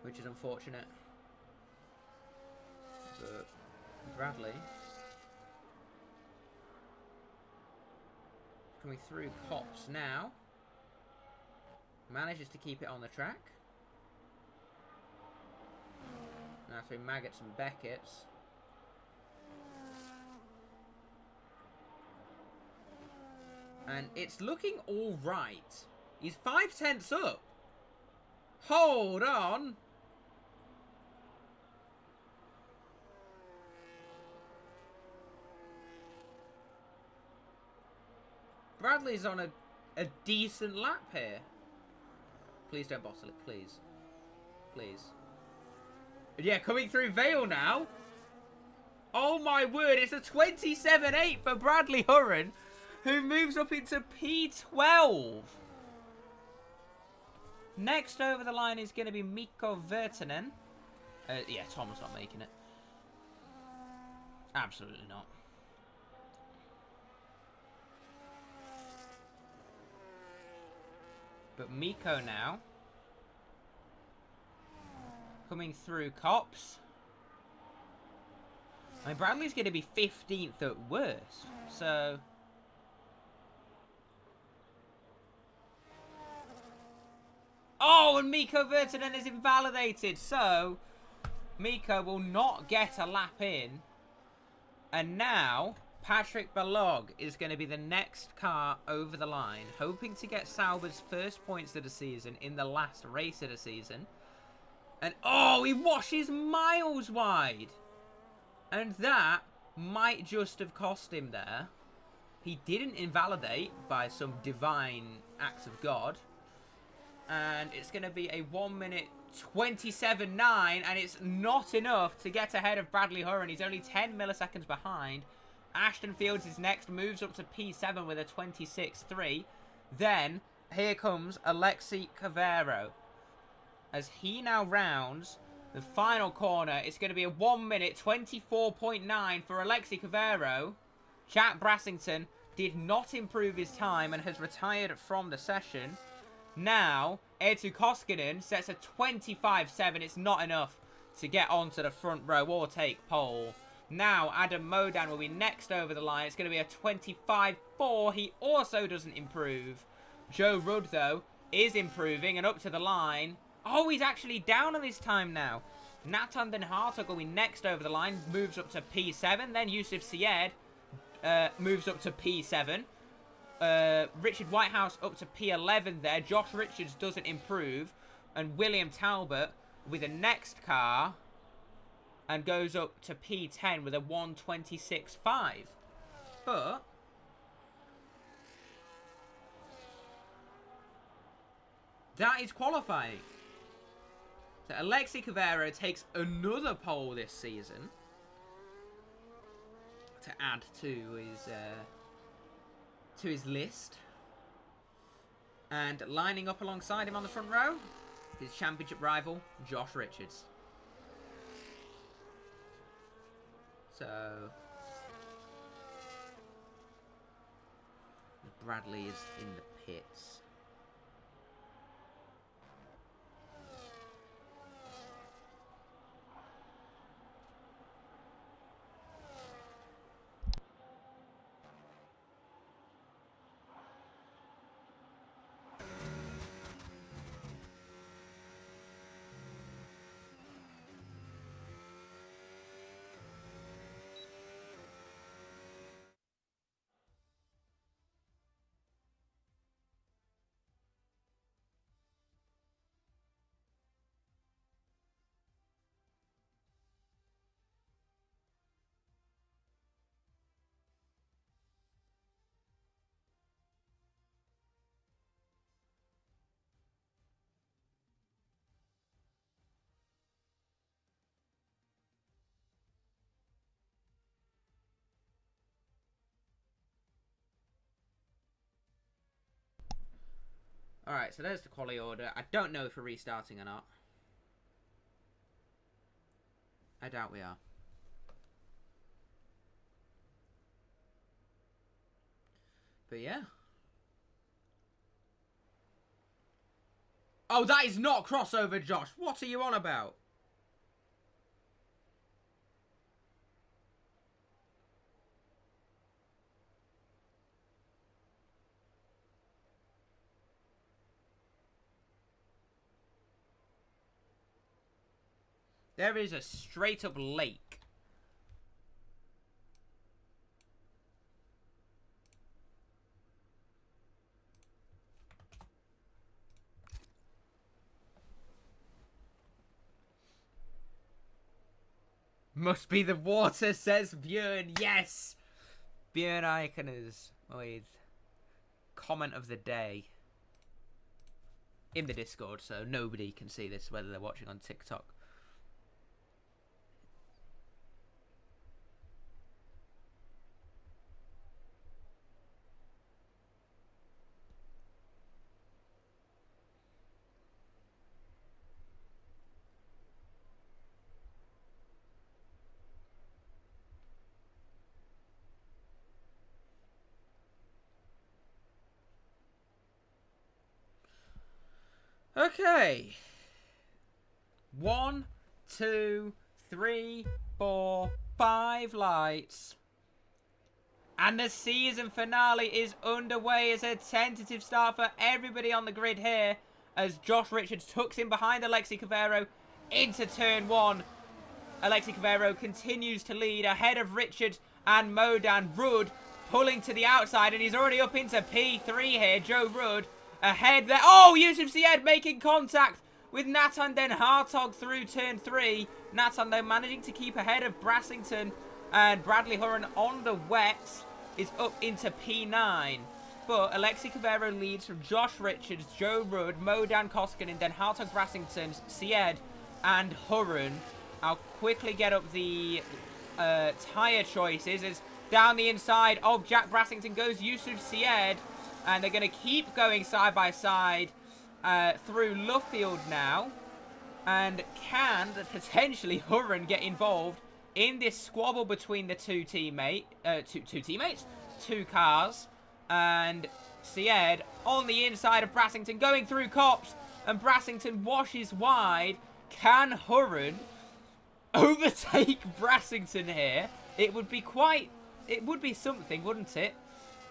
which is unfortunate. But Bradley coming through Copse now. Manages to keep it on the track. Now through Maggots and Beckett's. And it's looking alright. He's 5/10 up. Hold on. Bradley's on a decent lap here. Please don't bottle it, please. Please. Yeah, coming through Vale now. Oh my word, it's a 27.8 for Bradley Hurren, who moves up into P12. Next over the line is going to be Mikko Virtanen. Yeah, Tom's not making it. Absolutely not. But Mikko now. Coming through Copse. I mean, Bradley's going to be 15th at worst. So... Oh, and Mikko Virtanen is invalidated. So, Mikko will not get a lap in. And now, Patrick Balog is going to be the next car over the line, hoping to get Sauber's first points of the season in the last race of the season. And, oh, he washes miles wide. And that might just have cost him there. He didn't invalidate by some divine act of God. And it's going to be a 1 minute 27.9, and it's not enough to get ahead of Bradley Hurren. He's only 10 milliseconds behind. Ashton Fields is next, moves up to P7 with a 26.3. Then, here comes Alexi Cavero. As he now rounds the final corner, it's going to be a 1 minute 24.9 for Alexi Cavero. Jack Brassington did not improve his time and has retired from the session. Now, Eetu Koskinen sets a 25.7. It's not enough to get onto the front row or take pole. Now, Adam Modan will be next over the line. It's going to be a 25.4. He also doesn't improve. Joe Rudd, though, is improving and up to the line. Oh, he's actually down on his time now. Nathan Den Hartog will be next over the line. Moves up to P7. Then Yusuf Syed moves up to P7. Richard Whitehouse up to P11 there. Josh Richards doesn't improve. And William Talbot with the next car and goes up to P10 with a 126.5. But that is qualifying. So Alexi Cavero takes another pole this season to add to his list. And lining up alongside him on the front row, his championship rival, Josh Richards. So Bradley is in the pits. Alright, so there's the quality order. I don't know if we're restarting or not. I doubt we are. But yeah. Oh, that is not crossover, Josh. What are you on about? There is a straight up lake. Must be the water, says Björn. Yes! Björn Eikener's with comment of the day in the Discord, so nobody can see this, whether they're watching on TikTok. Okay. 1, 2, 3, 4, 5 lights. And the season finale is underway as a tentative start for everybody on the grid here. As Josh Richards tucks in behind Alexi Cavero into turn 1. Alexi Cavero continues to lead ahead of Richards and Modan. Rudd pulling to the outside, and he's already up into P3 here. Joe Rudd ahead there. Oh, Yusuf Syed making contact with Nathan Den Hartog through turn 3. Nathan, though, managing to keep ahead of Brassington, and Bradley Hurren on the wets is up into P9. But Alexi Cavero leads from Josh Richards, Joe Rudd, Modan Koskinen, Den Hartog, Brassington, Syed, and Hurren. I'll quickly get up the tyre choices. As down the inside of Jack Brassington goes Yusuf Syed. And they're going to keep going side by side through Luffield now. And can potentially Hurren get involved in this squabble between the two cars. And Syed on the inside of Brassington going through Copse. And Brassington washes wide. Can Hurren overtake Brassington here? It would be something, wouldn't it?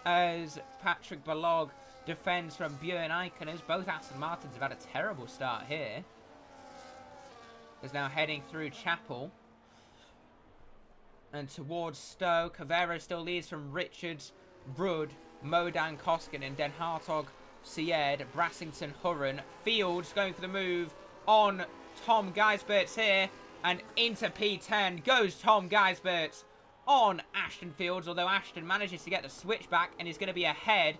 As Patrick Balog defends from Björn Eikenes. Both Aston Martins have had a terrible start here. Is now heading through Chapel and towards Stowe. Cavero still leads from Richards, Rudd, Modan Koskinen, Den Hartog, Syed, Brassington, Hurren. Fields going for the move on Tom Gijsberts here, and into P10 goes Tom Gijsberts on Ashton Fields, although Ashton manages to get the switchback and is going to be ahead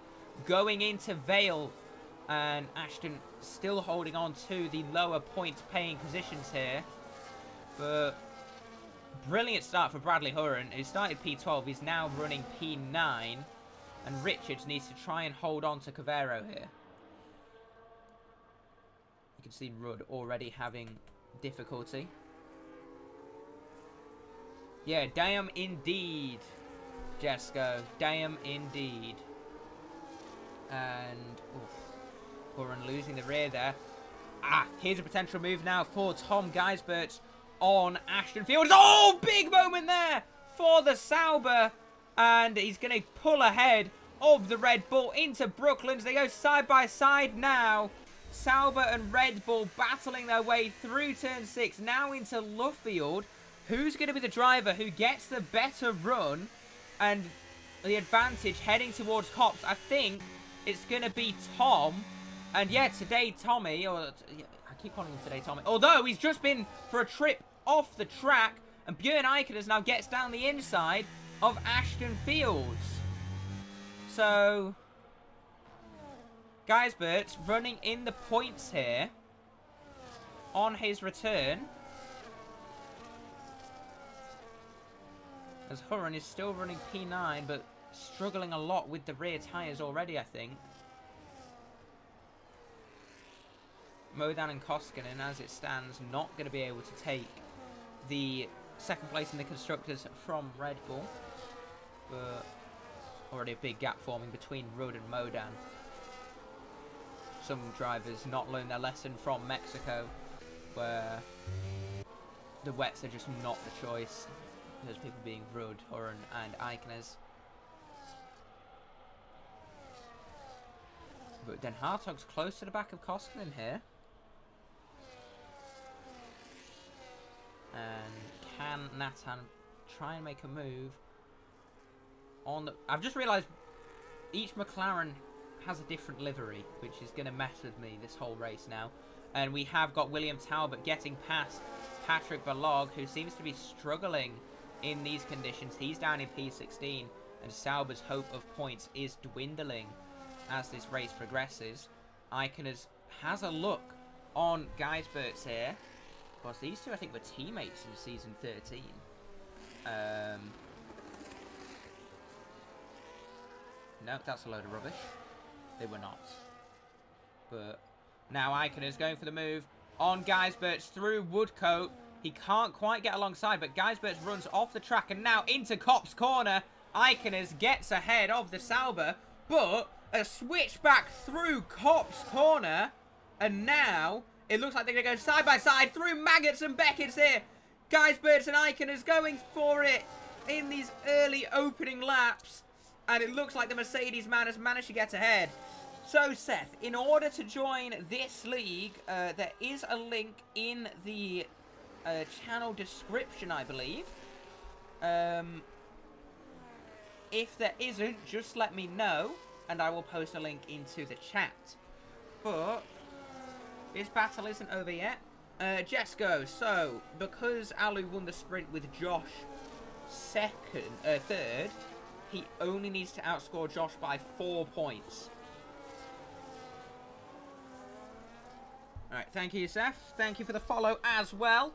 going into Vale. And Ashton still holding on to the lower points paying positions here. But brilliant start for Bradley Hurren, who started P12. He's now running P9. And Richards needs to try and hold on to Cavero here. You can see Rudd already having difficulty. Yeah, damn indeed, Jesco. Damn indeed. And Hurren losing the rear there. Here's a potential move now for Tom Gijsberts on Ashton Fields. Oh, big moment there for the Sauber. And he's going to pull ahead of the Red Bull into Brooklands. They go side by side now. Sauber and Red Bull battling their way through turn 6. Now into Luffield. Who's going to be the driver who gets the better run and the advantage heading towards Copse? I think it's going to be Tom. And yeah, today Tommy, or I keep calling him today Tommy, although he's just been for a trip off the track, and Björn Eikenes now gets down the inside of Ashton Fields. So Gijsberts running in the points here on his return. As Hurren is still running P9, but struggling a lot with the rear tyres already, I think. Modan and Koskinen, as it stands, not going to be able to take the second place in the Constructors from Red Bull. But already a big gap forming between Rudd and Modan. Some drivers not learned their lesson from Mexico, where the wets are just not the choice. There's people being Rudd, Horan and Eichnes. But Den Hartog's close to the back of Koskinen here. And can Nathan try and make a move on the... I've just realised each McLaren has a different livery, which is going to mess with me this whole race now. And we have got William Talbot getting past Patrick Balog, who seems to be struggling in these conditions. He's down in P16, and Sauber's hope of points is dwindling as this race progresses. Iconers has a look on Geisberts here. Of course, these two, I think, were teammates in season 13. No, that's a load of rubbish. They were not. But now Iconers going for the move on Geisberts through Woodcote. He can't quite get alongside, but Geisberts runs off the track and now into Copse Corner. Iconers gets ahead of the Sauber, but a switch back through Copse Corner, and now it looks like they're going to go side by side through Maggots and Beckett's here. Geisberts and Iconers going for it in these early opening laps, and it looks like the Mercedes man has managed to get ahead. So, Seth, in order to join this league, there is a link in the channel description, I believe. If there isn't, just let me know, and I will post a link into the chat. But this battle isn't over yet. Jesco, so, because Alu won the sprint with Josh third, he only needs to outscore Josh by 4 points. Alright, thank you, Seth. Thank you for the follow as well.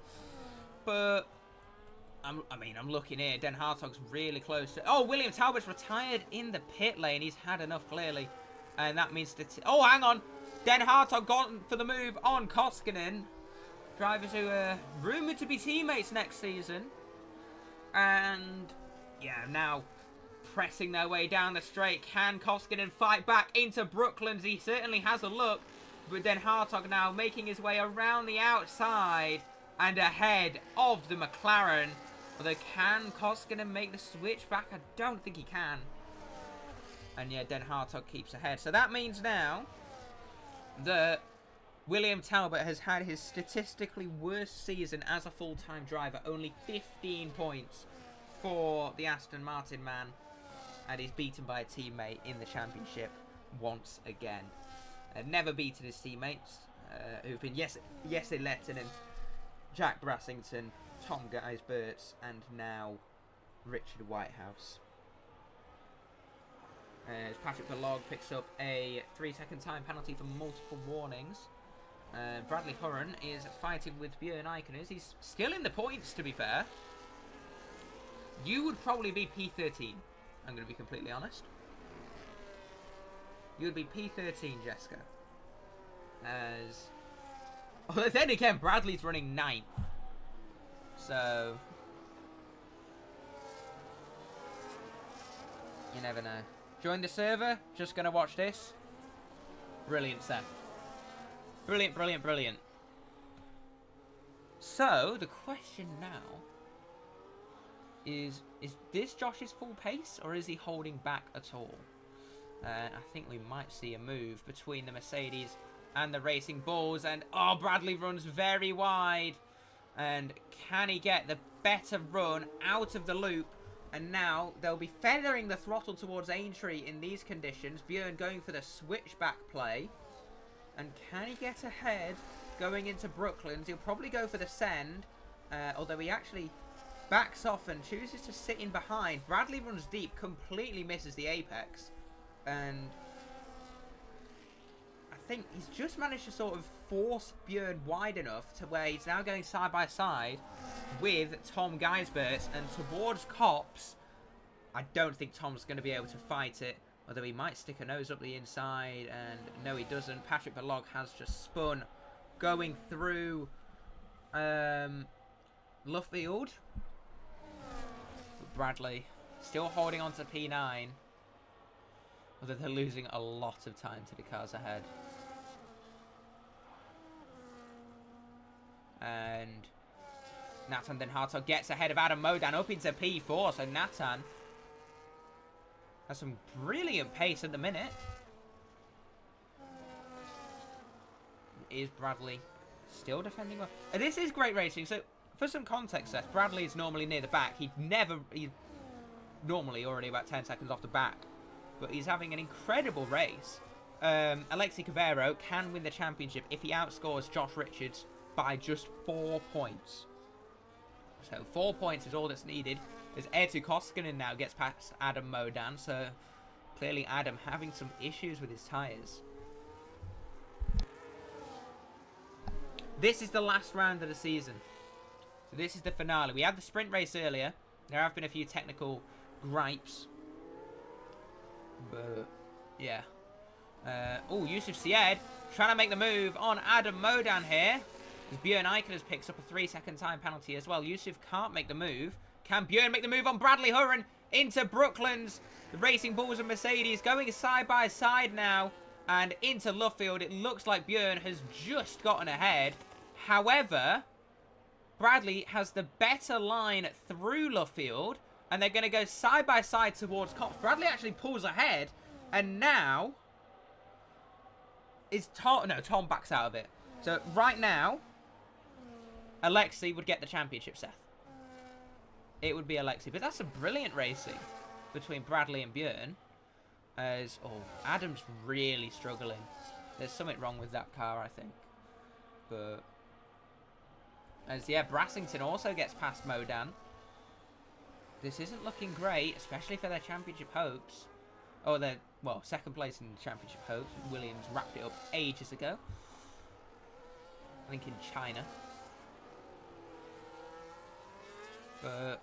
But, I'm looking here. Den Hartog's really close to... Oh, William Talbot's retired in the pit lane. He's had enough, clearly. And that means... Oh, hang on. Den Hartog gone for the move on Koskinen. Drivers who are rumoured to be teammates next season. And, yeah, now pressing their way down the straight. Can Koskinen fight back into Brooklands? He certainly has a look. But Den Hartog now making his way around the outside and ahead of the McLaren. Although, can Koskinen make the switch back? I don't think he can. And yeah, Den Hartog keeps ahead. So that means now that William Talbot has had his statistically worst season as a full-time driver. Only 15 points for the Aston Martin man. And he's beaten by a teammate in the championship once again. Never beaten his teammates, who've been Jesse Lettinen, Jack Brassington, Tom Geisberts, and now Richard Whitehouse. As Patrick Balog picks up a 3-second time penalty for multiple warnings. Bradley Horan is fighting with Björn Eikeners. He's still in the points, to be fair. You would probably be P13, I'm going to be completely honest. You would be P13, Jessica. As... Oh, then again, Bradley's running 9th. So... You never know. Join the server. Just going to watch this. Brilliant, Seth. Brilliant, brilliant, brilliant. So, the question now is this Josh's full pace, or is he holding back at all? I think we might see a move between the Mercedes and the Racing Bulls. And, oh, Bradley runs very wide. And can he get the better run out of the loop? And now they'll be feathering the throttle towards Aintree in these conditions. Björn going for the switchback play. And can he get ahead going into Brooklands? He'll probably go for the send. Although he actually backs off and chooses to sit in behind. Bradley runs deep, completely misses the apex. And I think he's just managed to sort of force Björn wide enough to where he's now going side by side with Tom Geisberts. And towards Copse, I don't think Tom's going to be able to fight it. Although he might stick a nose up the inside. And no, he doesn't. Patrick Balog has just spun going through Luffield. Bradley still holding on to P9. Although they're losing a lot of time to the cars ahead. And Nathan Den Hartog gets ahead of Adam Modan up into P4. So Nathan has some brilliant pace at the minute. Is Bradley still defending well? This is great racing. So for some context, Seth, Bradley is normally near the back. He's normally already about 10 seconds off the back. But he's having an incredible race. Alexi Cavero can win the championship if he outscores Josh Richards by just 4 points. So 4 points is all that's needed. As Eetu Koskinen now gets past Adam Modan. So clearly Adam having some issues with his tyres. This is the last round of the season. So this is the finale. We had the sprint race earlier. There have been a few technical gripes. But, yeah. Oh, Yusuf Syed trying to make the move on Adam Modan here. As Björn Eichner picks up a 3-second time penalty as well. Yusuf can't make the move. Can Björn make the move on Bradley Hurren into Brooklands? The Racing Bulls and Mercedes going side by side now. And into Luffield. It looks like Björn has just gotten ahead. However, Bradley has the better line through Luffield. And they're going to go side by side towards Cops. Bradley actually pulls ahead. And now is Tom... No, Tom backs out of it. So right now, Alexi would get the championship, Seth. It would be Alexi. But that's a brilliant racing between Bradley and Björn. As, oh, Adam's really struggling. There's something wrong with that car, I think. But, as, yeah, Brassington also gets past Modan. This isn't looking great, especially for their championship hopes. Oh, they're, well, second place in the championship hopes. Williams wrapped it up ages ago. I think in China. But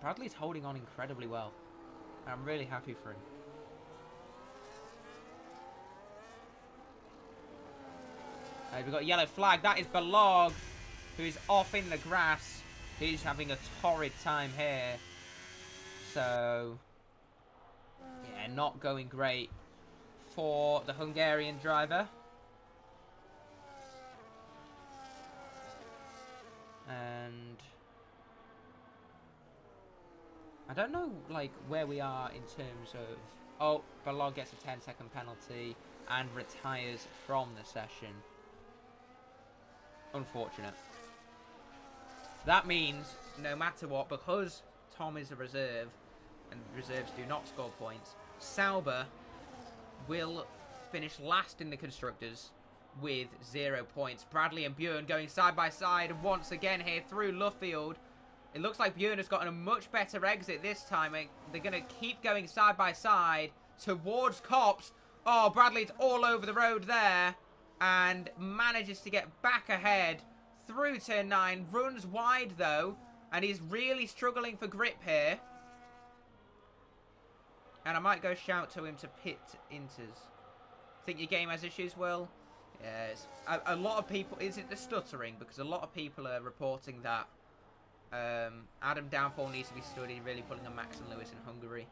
Bradley's holding on incredibly well. I'm really happy for him. We've got a yellow flag. That is Balog, who's off in the grass. He's having a torrid time here. So, yeah, not going great for the Hungarian driver. And I don't know, like, where we are in terms of... Oh, Balog gets a 10-second penalty and retires from the session. Unfortunate. That means, no matter what, because Tom is a reserve, and reserves do not score points, Sauber will finish last in the Constructors with 0 points. Bradley and Björn going side by side once again here through Luffield. It looks like Björn has gotten a much better exit this time. They're going to keep going side by side towards Cops. Oh, Bradley's all over the road there and manages to get back ahead through turn 9. Runs wide though, and he's really struggling for grip here. And I might go shout to him to pit Inters. Think your game has issues, Will? Yes. A lot of people... Is it the stuttering? Because a lot of people are reporting that Adam Downfall needs to be studied, really pulling a Max and Lewis in Hungary.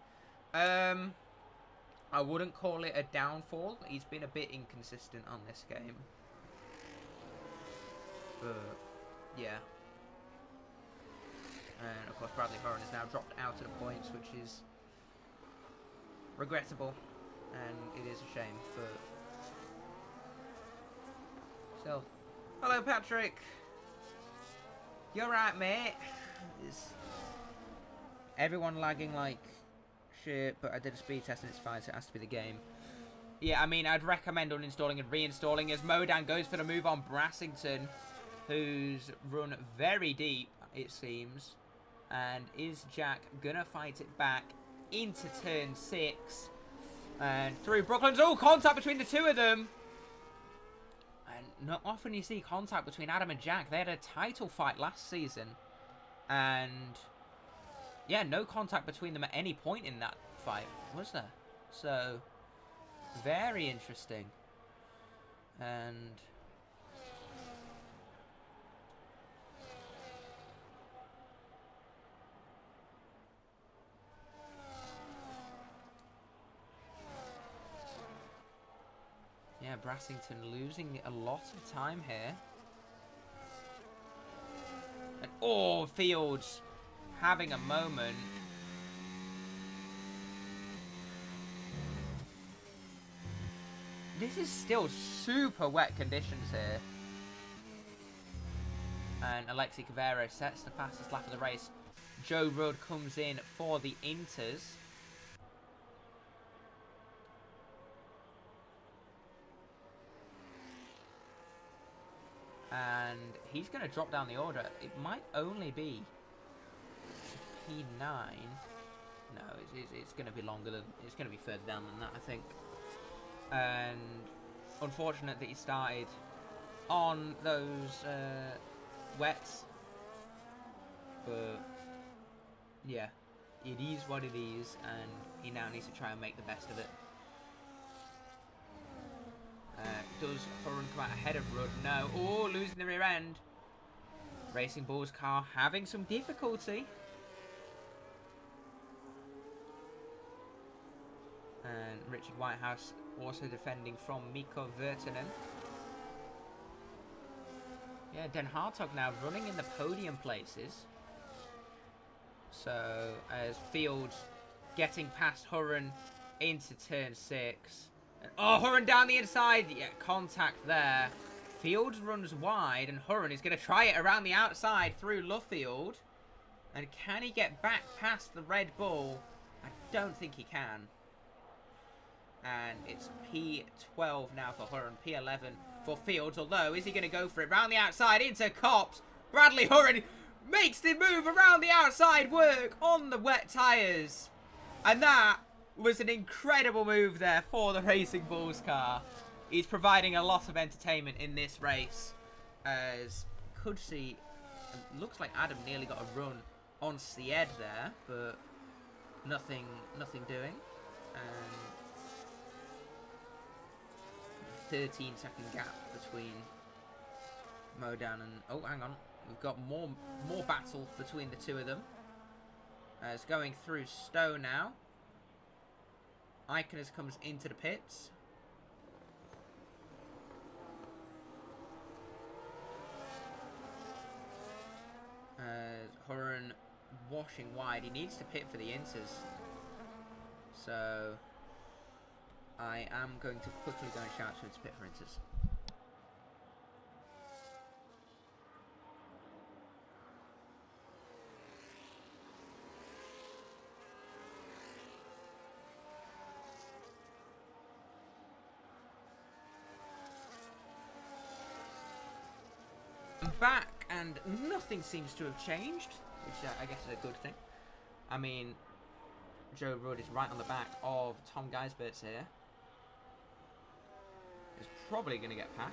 I wouldn't call it a downfall. He's been a bit inconsistent on this game. But, yeah. And, of course, Bradley Horan has now dropped out of the points, which is regrettable. And it is a shame, but... Still. Hello, Patrick. You're right, mate. Is everyone lagging like shit? But I did a speed test and it's fine, so it has to be the game. Yeah, I mean, I'd recommend uninstalling and reinstalling as Modan goes for the move on Brassington, who's run very deep, it seems. And is Jack gonna fight it back into turn 6? And through Brooklands. Oh, contact between the two of them. And not often you see contact between Adam and Jack. They had a title fight last season. And yeah, no contact between them at any point in that fight, was there? So, very interesting. And yeah, Brassington losing a lot of time here. And oh, Fields having a moment. This is still super wet conditions here. And Alexi Cavero sets the fastest lap of the race. Joe Rudd comes in for the Inters. And he's going to drop down the order. It might only be P9. No, it's going to be longer than... It's going to be further down than that, I think. And unfortunate that he started on those wets. But yeah, it is what it is, and he now needs to try and make the best of it. Does Hurren come out ahead of Rudd? No. Oh, losing the rear end. Racing Bull's car having some difficulty. And Richard Whitehouse also defending from Mikko Virtanen. Yeah, Den Hartog now running in the podium places. So, as Fields getting past Hurren into turn 6. And, oh, Hurren down the inside. Yeah, contact there. Fields runs wide, and Hurren is going to try it around the outside through Luffield. And can he get back past the Red Bull? I don't think he can. And it's P12 now for Hurren, P11 for Fields. Although, is he going to go for it? Round the outside into Copse. Bradley Hurren makes the move around the outside work on the wet tyres. And that was an incredible move there for the Racing Bulls car. He's providing a lot of entertainment in this race. As could see, looks like Adam nearly got a run on Sied there, but nothing doing. And 13-second gap between Modan and... Oh, hang on. We've got more battle between the two of them. It's going through Stowe now. Iconus comes into the pits. Hurren washing wide. He needs to pit for the Inters. So I am going to quickly go and shout to him to pit for Inters. I'm back, and nothing seems to have changed, which I guess is a good thing. I mean, Joe Rudd is right on the back of Tom Geisberts here. He's probably going to get past.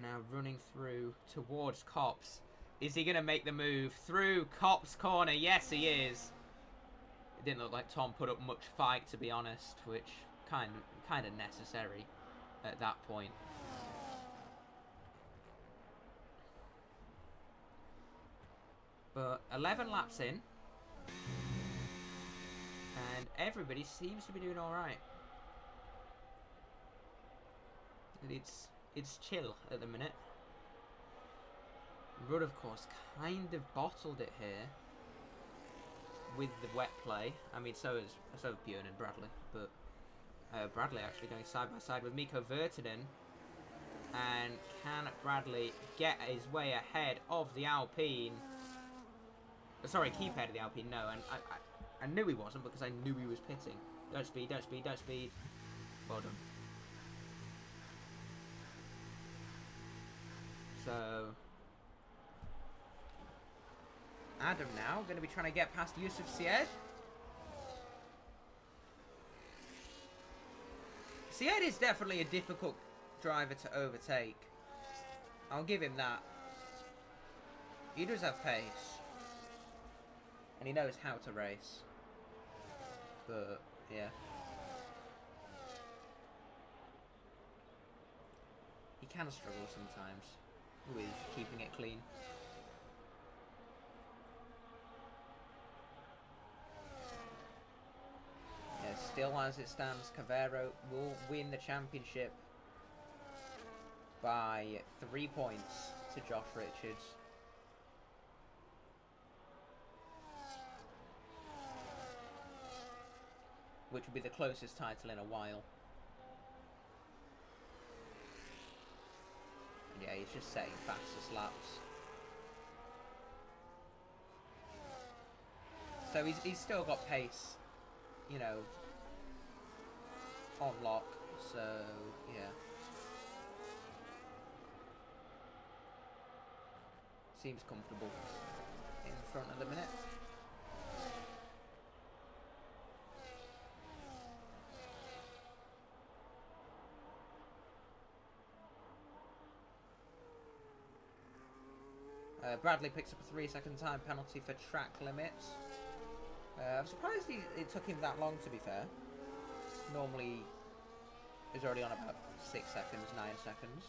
Now running through towards Copse. Is he going to make the move through Copse corner? Yes, he is. It didn't look like Tom put up much fight, to be honest, which kind of necessary at that point. But 11 laps in, and everybody seems to be doing all right. It's chill at the minute. Rudd, of course, kind of bottled it here with the wet play. I mean, so have Björn and Bradley, but Bradley actually going side by side with Mikko Virtanen. And can Bradley get his way ahead of the Alpine? Sorry, keep ahead of the Alpine. No, and I knew he wasn't because I knew he was pitting. Don't speed, don't speed, don't speed. Well done. So Adam now going to be trying to get past Yusuf Sied. Sied is definitely a difficult driver to overtake. I'll give him that. He does have pace. And he knows how to race. But, yeah. He can struggle sometimes with keeping it clean. Yeah, still as it stands, Cavero will win the championship by 3 points to Josh Richards. Which will be the closest title in a while. And yeah, he's just setting fastest laps. So he's still got pace, you know, on lock. So, yeah. Seems comfortable in front of the minute. Bradley picks up a 3-second time penalty for track limits. I'm surprised it took him that long, to be fair. Normally, he's already on about 6 seconds, 9 seconds.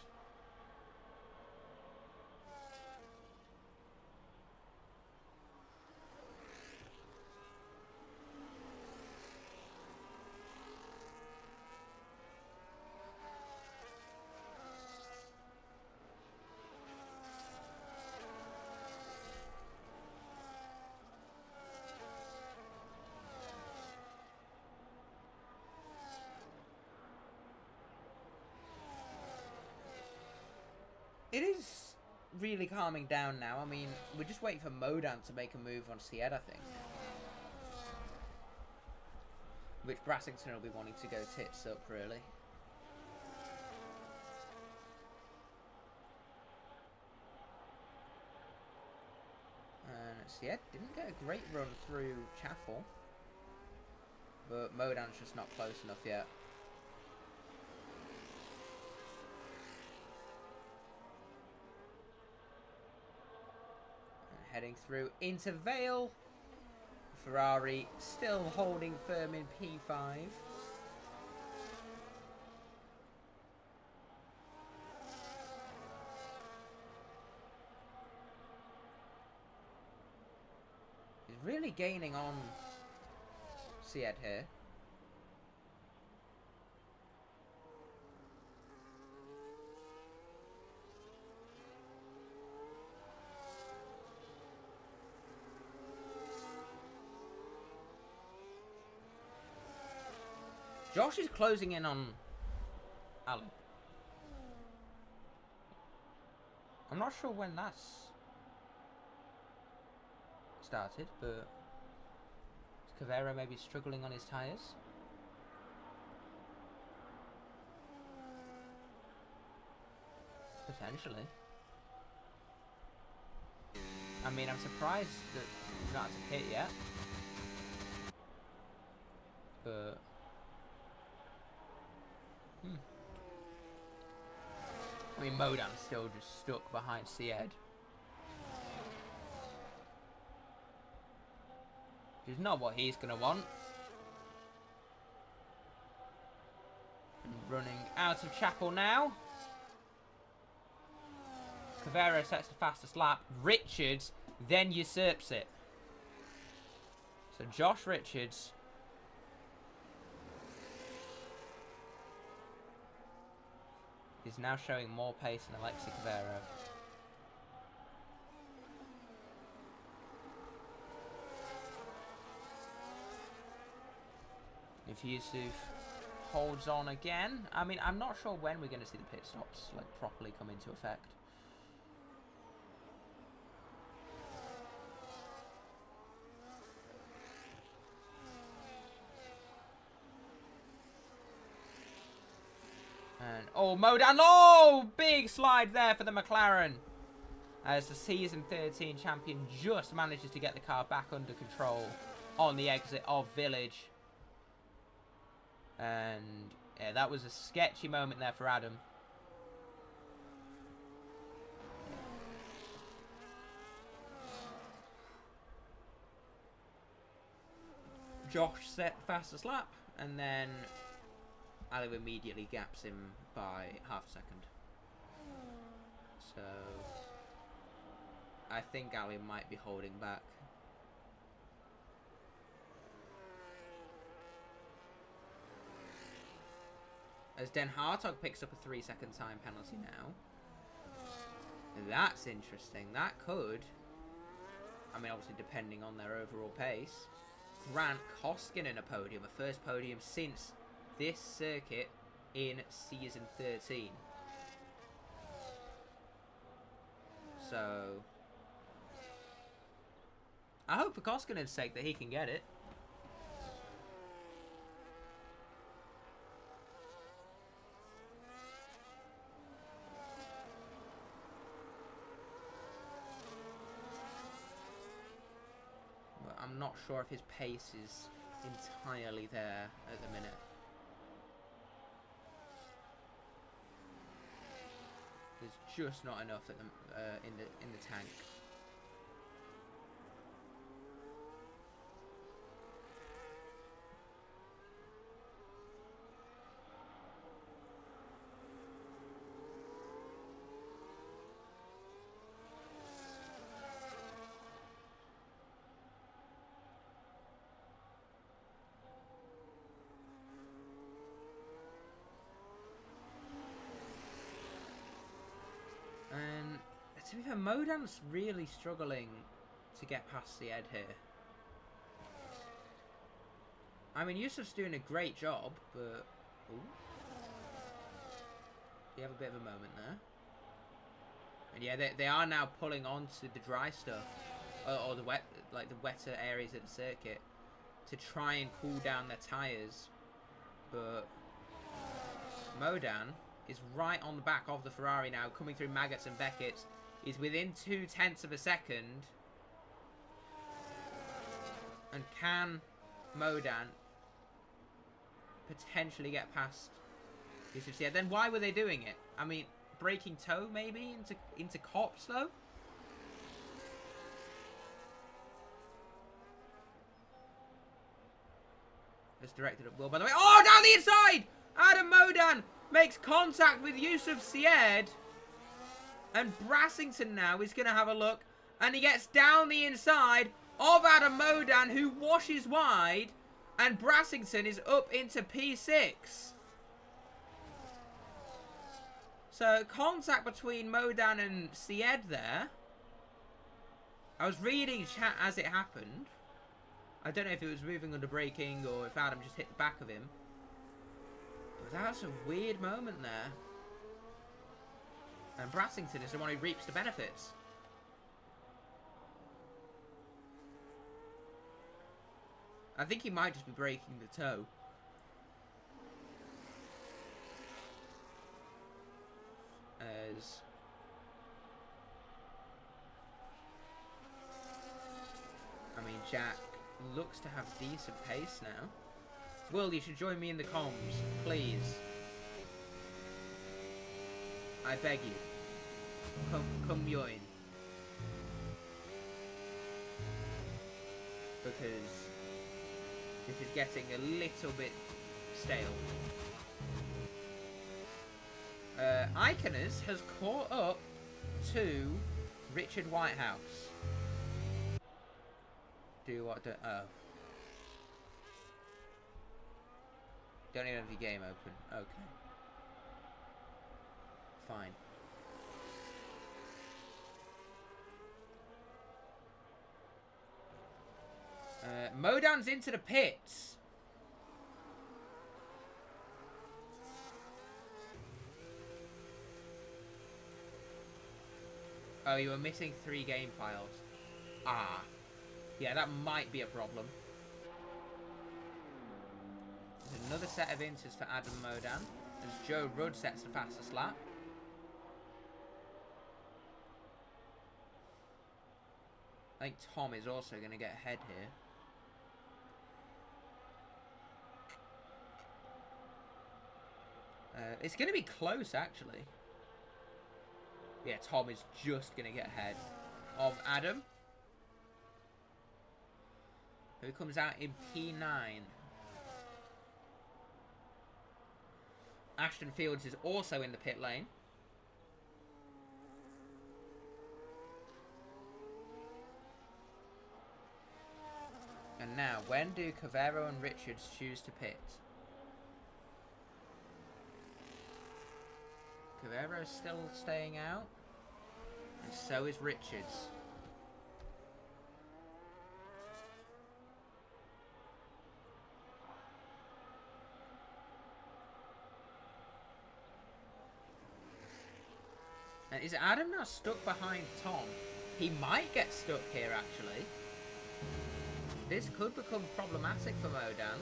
It is really calming down now. I mean, we're just waiting for Modan to make a move on Sied, I think. Which Brassington will be wanting to go tits up, really. And Sied didn't get a great run through Chapel. But Modan's just not close enough yet. Heading through into Vale. Ferrari still holding firm in P5. He's really gaining on Sied here. Josh is closing in on Alan. I'm not sure when that's started, but is Cavero maybe struggling on his tyres? Potentially. I mean, I'm surprised that he's not had to pit yet. But I mean, Modan's still just stuck behind Sied. Which is not what he's going to want. And running out of Chapel now. Cavero sets the fastest lap. Richards then usurps it. So Josh Richards is now showing more pace than Alexi Cavero. If Yusuf holds on again, I mean, I'm not sure when we're going to see the pit stops like properly come into effect. And, oh, Modan, oh, big slide there for the McLaren. As the season 13 champion just manages to get the car back under control on the exit of Village. And, yeah, that was a sketchy moment there for Adam. Josh set fastest lap, and then Ali immediately gaps him by half a second. So I think Ali might be holding back. As Den Hartog picks up a 3-second time penalty now. That's interesting. That could, I mean, obviously depending on their overall pace, grant Koskinen a podium, a first podium since this circuit in season 13. So I hope for Koskinen's sake that he can get it. I'm not sure if his pace is entirely there at the minute. There's just not enough at the, in the tank. And to be fair, Modan's really struggling to get past the Ed here. I mean, Yusuf's doing a great job, but... Ooh. You have a bit of a moment there. And yeah, they are now pulling on to the dry stuff, or the wet, like the wetter areas of the circuit, to try and cool down their tyres. But Modan is right on the back of the Ferrari now, coming through Maggots and Beckett. He's within 0.2 of a second. And can Modan potentially get past Yusuf? Yeah, then why were they doing it? I mean, breaking toe maybe into cops though? It's directed at Will, by the way. Oh, down the inside! Adam Modan makes contact with Yusuf Syed. And Brassington now is going to have a look. And he gets down the inside of Adam Modan, who washes wide. And Brassington is up into P6. So, contact between Modan and Syed there. I was reading chat as it happened. I don't know if it was moving under braking or if Adam just hit the back of him. But that's a weird moment there. And Brassington is the one who reaps the benefits. I think he might just be breaking the toe. As I mean, Jack looks to have decent pace now. Will, you should join me in the comms, please. I beg you. Come join. Because this is getting a little bit stale. Iconus has caught up to Richard Whitehouse. Do what? Oh. Don't even have your game open. Okay. Fine. Modan's into the pits. Oh, you were missing 3 game files. Ah. Yeah, that might be a problem. There's another set of inters for Adam Modan, as Joe Rudd sets the fastest lap. I think Tom is also going to get ahead here. It's going to be close, actually. Yeah, Tom is just going to get ahead of Adam. who comes out in P9. Ashton Fields is also in the pit lane. And now, when do Cavero and Richards choose to pit? Cavero's still staying out. And so is Richards. And is Adam now stuck behind Tom? He might get stuck here, actually. This could become problematic for Modan.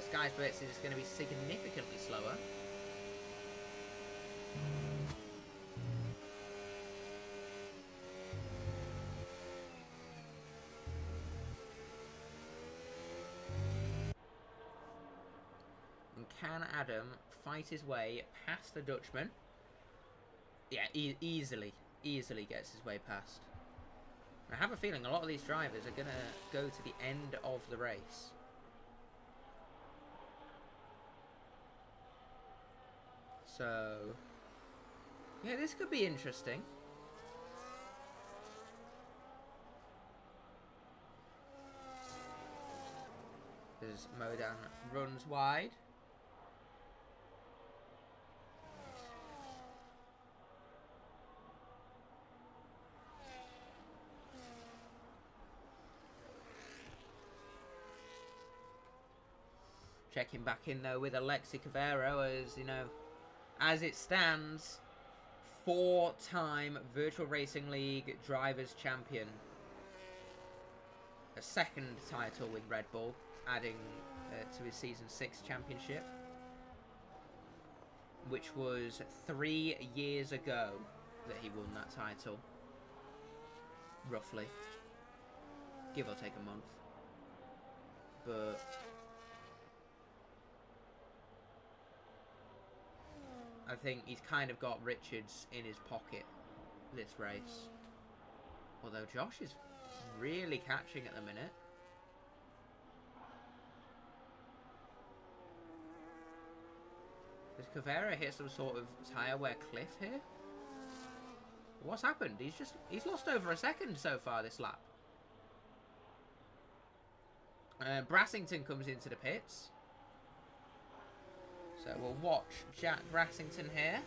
Sky's Blitz is going to be significantly slower. And can Adam fight his way past the Dutchman? Yeah, easily gets his way past. I have a feeling a lot of these drivers are going to go to the end of the race. So, yeah, this could be interesting. As Modan runs wide. Checking back in though with Alexi Cavero, as you know, as it stands, 4-time Virtual Racing League Drivers' Champion. A second title with Red Bull, adding to his Season 6 championship, which was 3 years ago that he won that title. Roughly. Give or take a month. But I think he's kind of got Richards in his pocket this race. Although Josh is really catching at the minute. Does Cavero hit some sort of tyre wear cliff here? What's happened? He's lost over a second so far this lap. Brassington comes into the pits. So we'll watch Jack Brassington here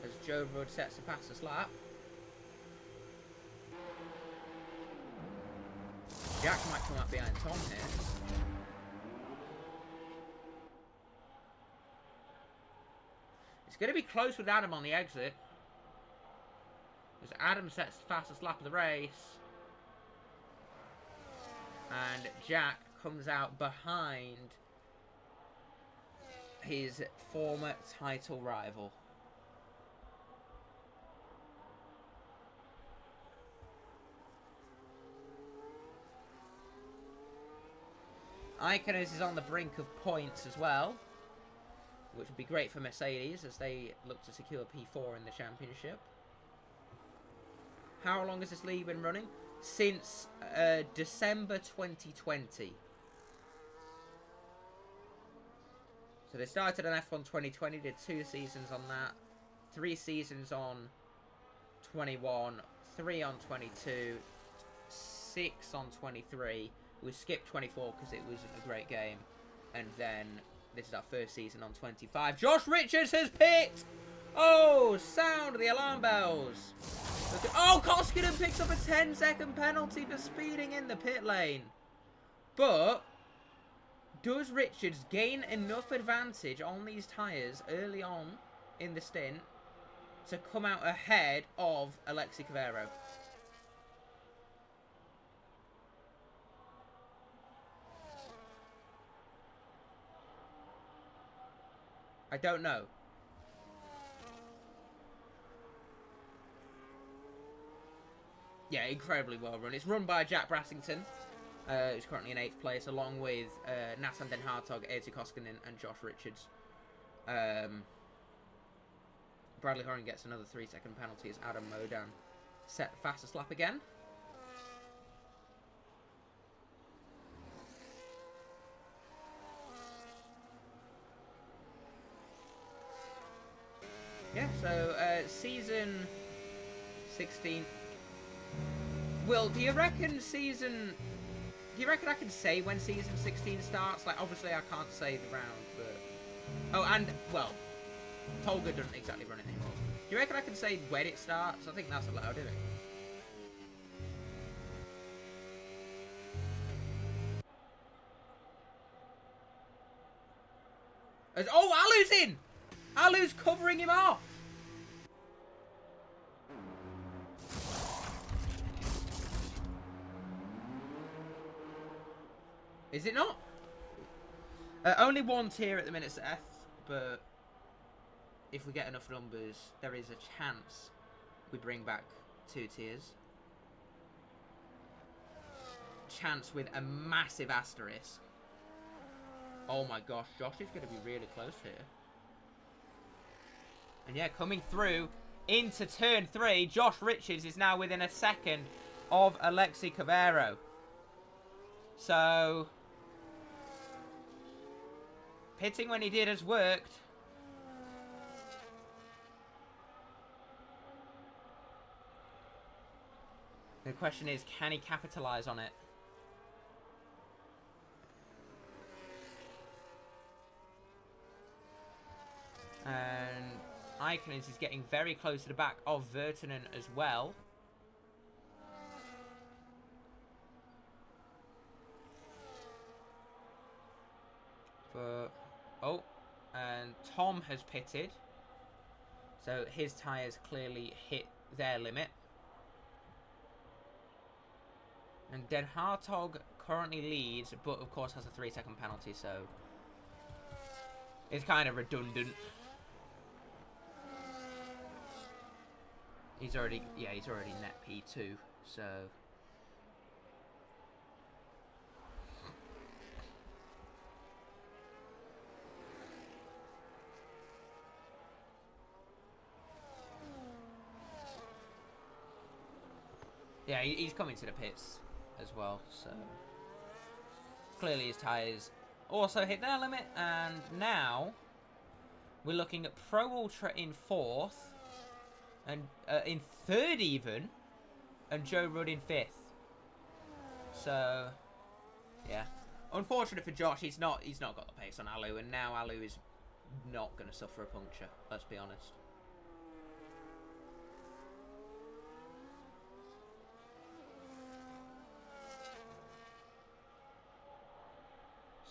as Joe Rudd sets the fastest lap. Jack might come up behind Tom here. It's going to be close with Adam on the exit. As Adam sets the fastest lap of the race. And Jack comes out behind his former title rival. Iconos is on the brink of points as well, which would be great for Mercedes as they look to secure P4 in the championship. How long has this league been running? Since December 2020. So they started on F1 2020, did 2 seasons on that, 3 seasons on 21, 3 on 22, 6 on 23. We skipped 24 because it wasn't a great game. And then this is our first season on 25. Josh Richards has picked! Oh, sound the alarm bells. Oh, Koskinen picks up a 10-second penalty for speeding in the pit lane. But does Richards gain enough advantage on these tyres early on in the stint to come out ahead of Alexi Cavero? I don't know. Yeah, incredibly well run. It's run by Jack Brassington, who's currently in 8th place, along with Nathan Den Hartog, Eetu Koskinen, and Josh Richards. Bradley Horan gets another 3-second penalty as Adam Modan set the fastest lap again. Yeah, so season 16. Will, do you reckon I can say when season 16 starts? Like, obviously I can't say the round, but... Oh, and, well, Tolga doesn't exactly run it anymore. Do you reckon I can say when it starts? I think that's allowed, isn't it? Oh, Alu's in! Alu's covering him off! Is it not? Only one tier at the minute, Seth, but if we get enough numbers, there is a chance we bring back 2 tiers. Chance with a massive asterisk. Oh my gosh, Josh is going to be really close here. And yeah, coming through into turn 3, Josh Richards is now within a second of Alexi Cavero. So, pitting when he did has worked. The question is, can he capitalize on it? And Iconins is getting very close to the back of Virtanen as well. But, oh, and Tom has pitted. So his tyres clearly hit their limit. And Den Hartog currently leads, but of course has a 3-second penalty, so it's kind of redundant. He's already net P2, so... Yeah, he's coming to the pits as well, so... Clearly his tyres also hit their limit, and now we're looking at Pro Ultra in 4th, and in 3rd even, and Joe Rudd in 5th. So, yeah. Unfortunate for Josh, he's not got the pace on Alu, and now Alu is not going to suffer a puncture, let's be honest.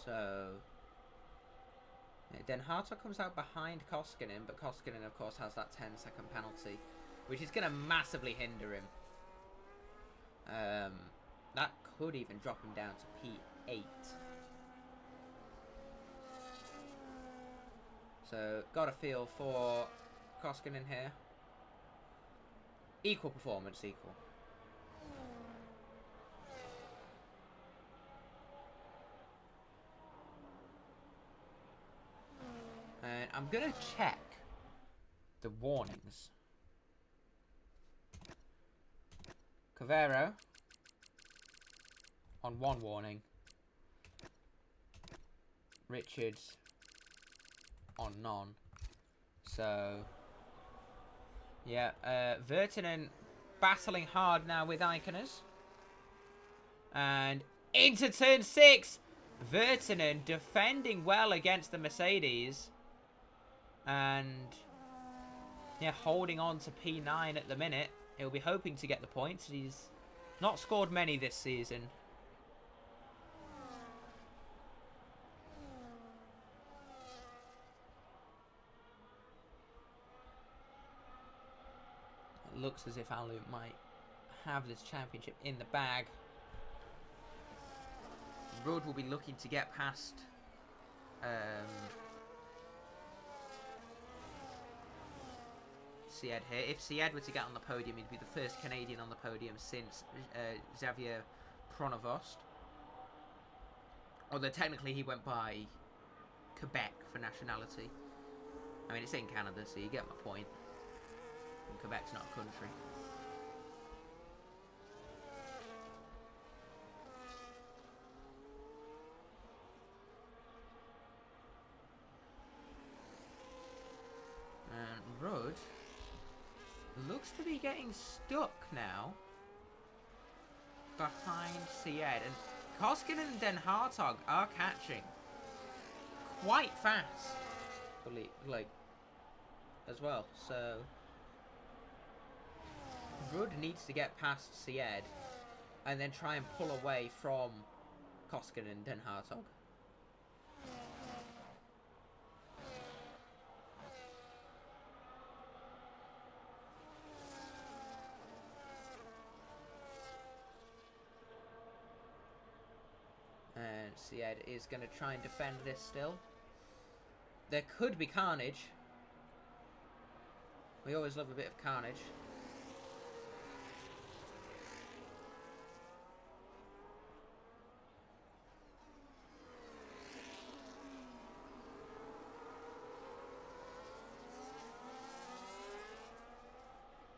So, yeah, Den Hartog comes out behind Koskinen, but Koskinen, of course, has that 10-second penalty, which is going to massively hinder him. That could even drop him down to P8. So, got a feel for Koskinen here. Equal performance, equal. And I'm going to check the warnings. Cavero on 1 warning. Richards on none. So, yeah, Virtanen battling hard now with Iconers. And into turn 6. Virtanen defending well against the Mercedes. And, yeah, holding on to P9 at the minute. He'll be hoping to get the points. He's not scored many this season. It looks as if Alu might have this championship in the bag. Rudd will be looking to get past Sied here. If Sied were to get on the podium, he'd be the first Canadian on the podium since Xavier Pronovost. Although technically he went by Quebec for nationality. I mean, it's in Canada, so you get my point. And Quebec's not a country. And Rudd looks to be getting stuck now behind Syed. And Koskinen and Den Hartog are catching quite fast, like, as well. So Rudd needs to get past Syed and then try and pull away from Koskinen and Den Hartog. And Syed is going to try and defend this still. There could be carnage. We always love a bit of carnage.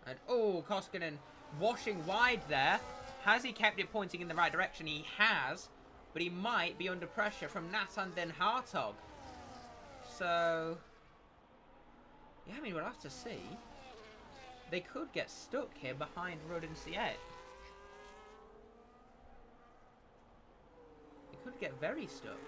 And, oh, Koskinen washing wide there. Has he kept it pointing in the right direction? He has. But he might be under pressure from Nathan Den Hartog. So, yeah, I mean, we'll have to see. They could get stuck here behind Rudd and Syed. They could get very stuck.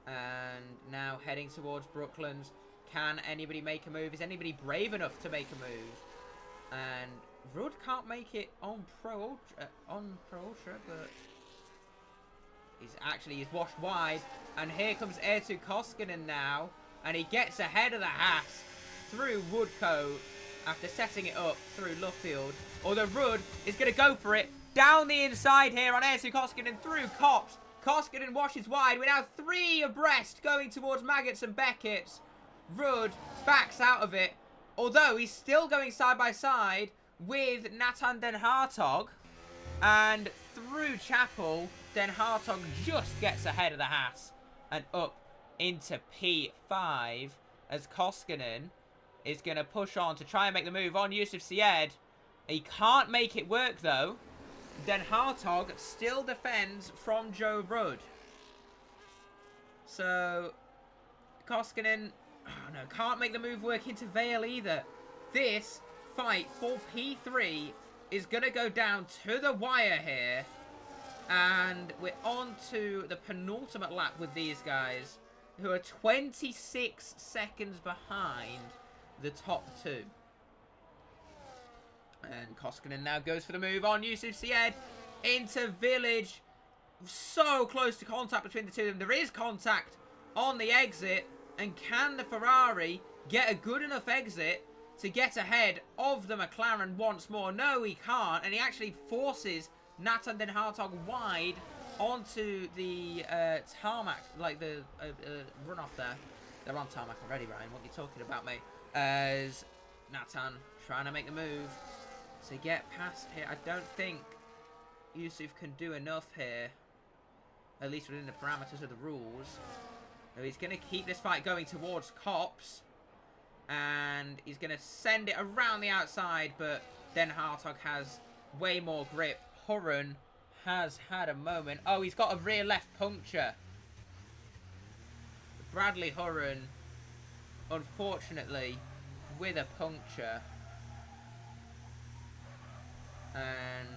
And now heading towards Brooklands. Can anybody make a move? Is anybody brave enough to make a move? And Rudd can't make it on Pro Ultra, but he's washed wide. And here comes Eetu Koskinen now, and he gets ahead of the Haas through Woodcote after setting it up through Luffield. Although Rudd is going to go for it down the inside here on Eetu Koskinen through Copse. Koskinen washes wide. We're now 3 abreast going towards Maggots and Beckett's. Rudd backs out of it, although he's still going side by side with Nathan Den Hartog. And through Chapel, Den Hartog just gets ahead of the Haas and up into P5 as Koskinen is going to push on to try and make the move on Yusuf Syed. He can't make it work though. Den Hartog still defends from Joe Rudd. So Koskinen, oh no, can't make the move work into Vale either. This fight for P3 is going to go down to the wire here. And we're on to the penultimate lap with these guys, who are 26 seconds behind the top 2. And Koskinen now goes for the move on Yusuf Syed into Village. So close to contact between the two of them. There is contact on the exit. And can the Ferrari get a good enough exit to get ahead of the McLaren once more? No, he can't. And he actually forces Nathan Den Hartog wide onto the tarmac, like the runoff there. They're on tarmac already, Ryan. What are you talking about, mate? As Nathan trying to make the move to get past here. I don't think Yusuf can do enough here, at least within the parameters of the rules. So he's going to keep this fight going towards Copse. And he's going to send it around the outside, but Den Hartog has way more grip. Hurren has had a moment. Oh, he's got a rear left puncture. Bradley Hurren, unfortunately, with a puncture. And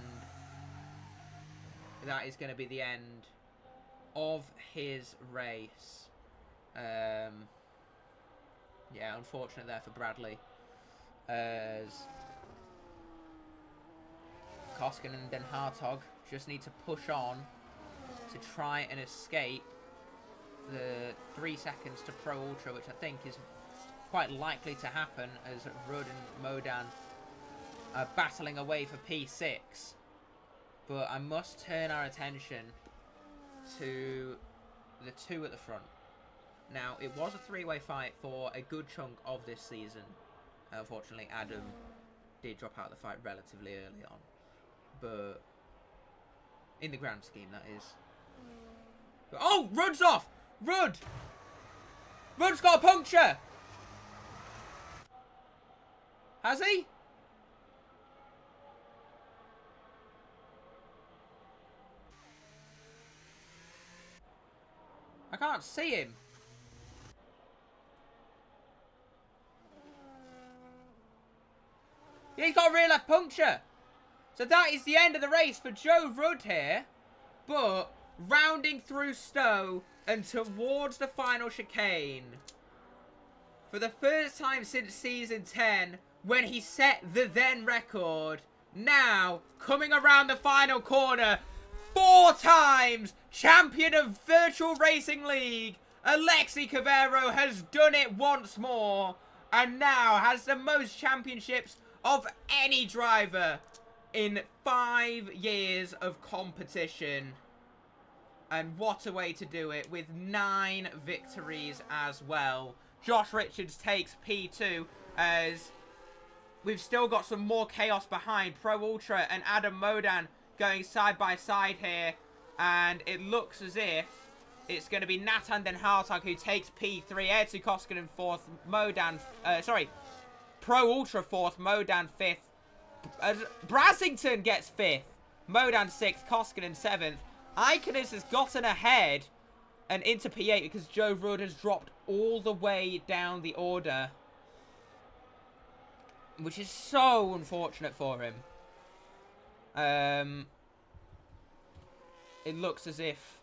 that is going to be the end of his race. Yeah, unfortunate there for Bradley. As Koskinen and Den Hartog just need to push on to try and escape the 3 seconds to Pro Ultra, which I think is quite likely to happen as Rudd and Modan are battling away for P6. But I must turn our attention to the 2 at the front. Now, it was a 3-way fight for a good chunk of this season. Unfortunately, Adam did drop out of the fight relatively early on. But in the grand scheme, that is. But, oh, Rudd's off! Rudd! Rudd's got a puncture! Has he? can't see him. Yeah, he's got a rear left puncture. So that is the end of the race for Joe Rudd here. But rounding through Stowe and towards the final chicane. For the first time since season 10, when he set the then record, now coming around the final corner, 4 times champion of Virtual Racing League, Alexi Cavero has done it once more and now has the most championships of any driver in 5 years of competition. And what a way to do it, with 9 victories as well. Josh Richards takes P2 as we've still got some more chaos behind. Pro Ultra and Adam Modan going side by side here. And it looks as if it's going to be Nathan Den Hartog who takes P3. Ertu Koskinen 4th. Modan, Pro Ultra 4th. Modan 5th. Brasington gets 5th. Modan 6th. Koskinen 7th. Iconis has gotten ahead and into P8 because Joe Rudd has dropped all the way down the order. Which is so unfortunate for him. It looks as if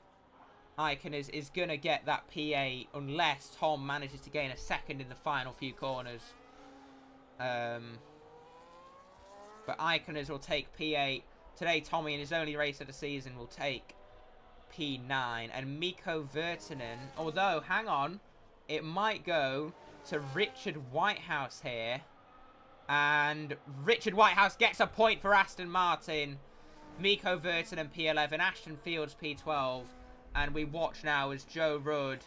Icon is going to get that P8 unless Tom manages to gain a second in the final few corners. But Iconers will take P8. Today, Tommy, in his only race of the season, will take P9. And Mikko Virtanen, although, hang on, it might go to Richard Whitehouse here. And Richard Whitehouse gets a point for Aston Martin. Mikko Virtanen P11, Ashton Fields P12. And we watch now as Joe Rudd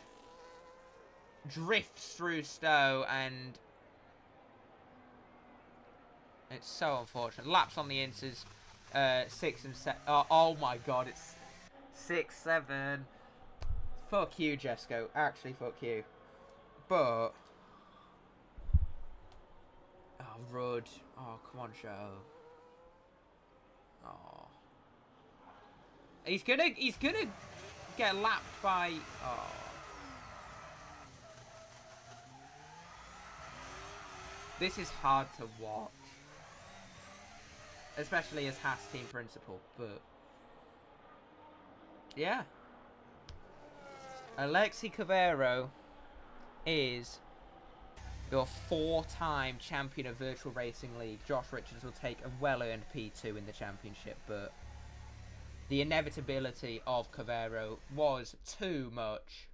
drifts through Stowe, and it's so unfortunate. Laps on the Inters, 6 and 7. Oh my god, it's 6, 7. Fuck you, Jesco. Actually, fuck you. But Rudd. Oh, come on, Joe. Oh. He's gonna get lapped by... Oh. This is hard to watch. Especially as Haas team principal, but... Yeah. Alexi Cavero is your 4-time champion of Virtual Racing League. Josh Richards will take a well-earned P2 in the championship, but the inevitability of Cavero was too much.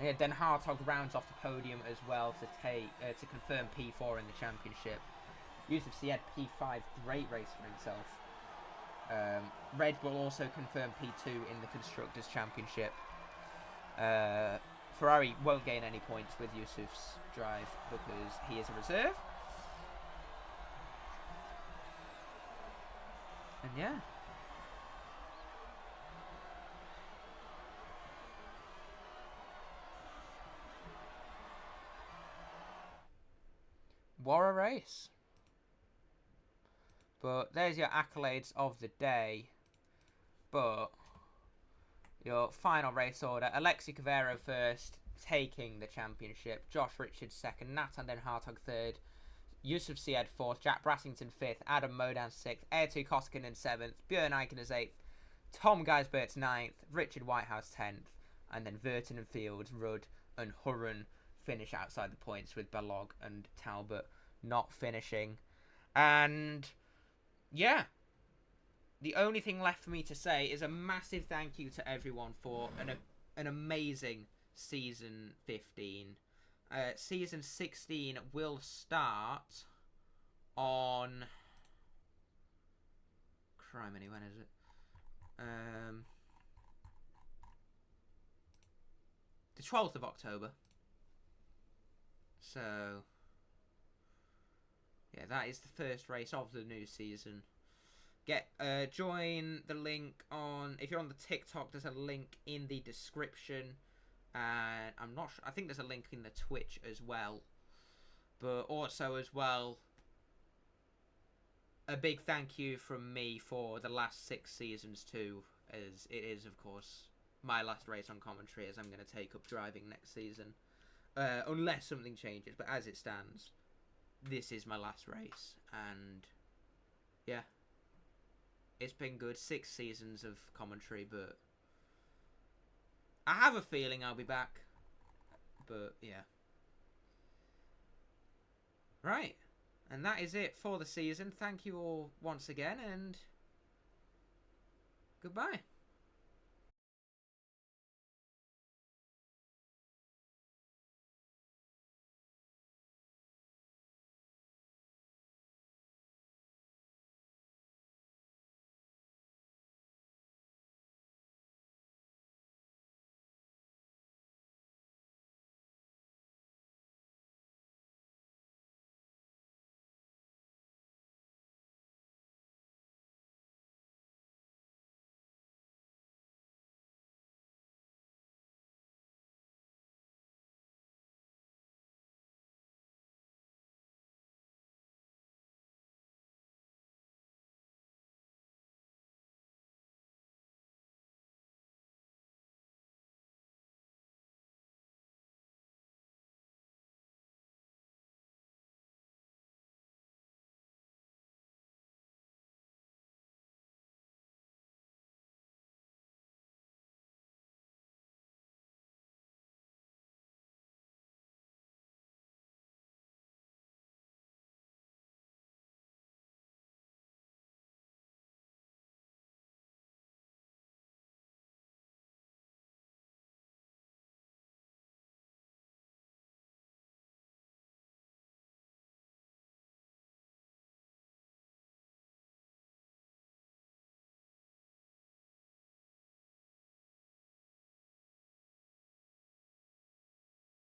Yeah, Den Hartog rounds off the podium as well to take to confirm P4 in the championship. Yusuf Syed P5, great race for himself. Red Bull also confirmed P2 in the Constructors' Championship. Ferrari won't gain any points with Yusuf's drive because he is a reserve. And yeah. What a race. But there's your accolades of the day. But your final race order: Alexi Cavero first, taking the championship. Josh Richards second. Nathan Den Hartog third. Yusuf Syed fourth. Jack Brassington fifth. Adam Modan sixth. Ertu Koskinen seventh. Björn Eichner eighth. Tom Geisbert ninth. Richard Whitehouse 10th. And then Virtanen and Fields, Rudd and Hurren finish outside the points, with Balog and Talbot not finishing. And yeah, the only thing left for me to say is a massive thank you to everyone for an amazing season 15. Season 16 will start on... Criminy, when is it? The 12th of October. So, yeah, that is the first race of the new season. Join the link on, if you're on the TikTok, there's a link in the description, and I'm not sure, I think there's a link in the Twitch as well, but also as well, a big thank you from me for the last 6 seasons too, as it is, of course, my last race on commentary, as I'm going to take up driving next season. Unless something changes, but as it stands, this is my last race, and yeah, it's been good. 6 seasons of commentary, but I have a feeling I'll be back, but yeah. Right, and that is it for the season. Thank you all once again, and goodbye.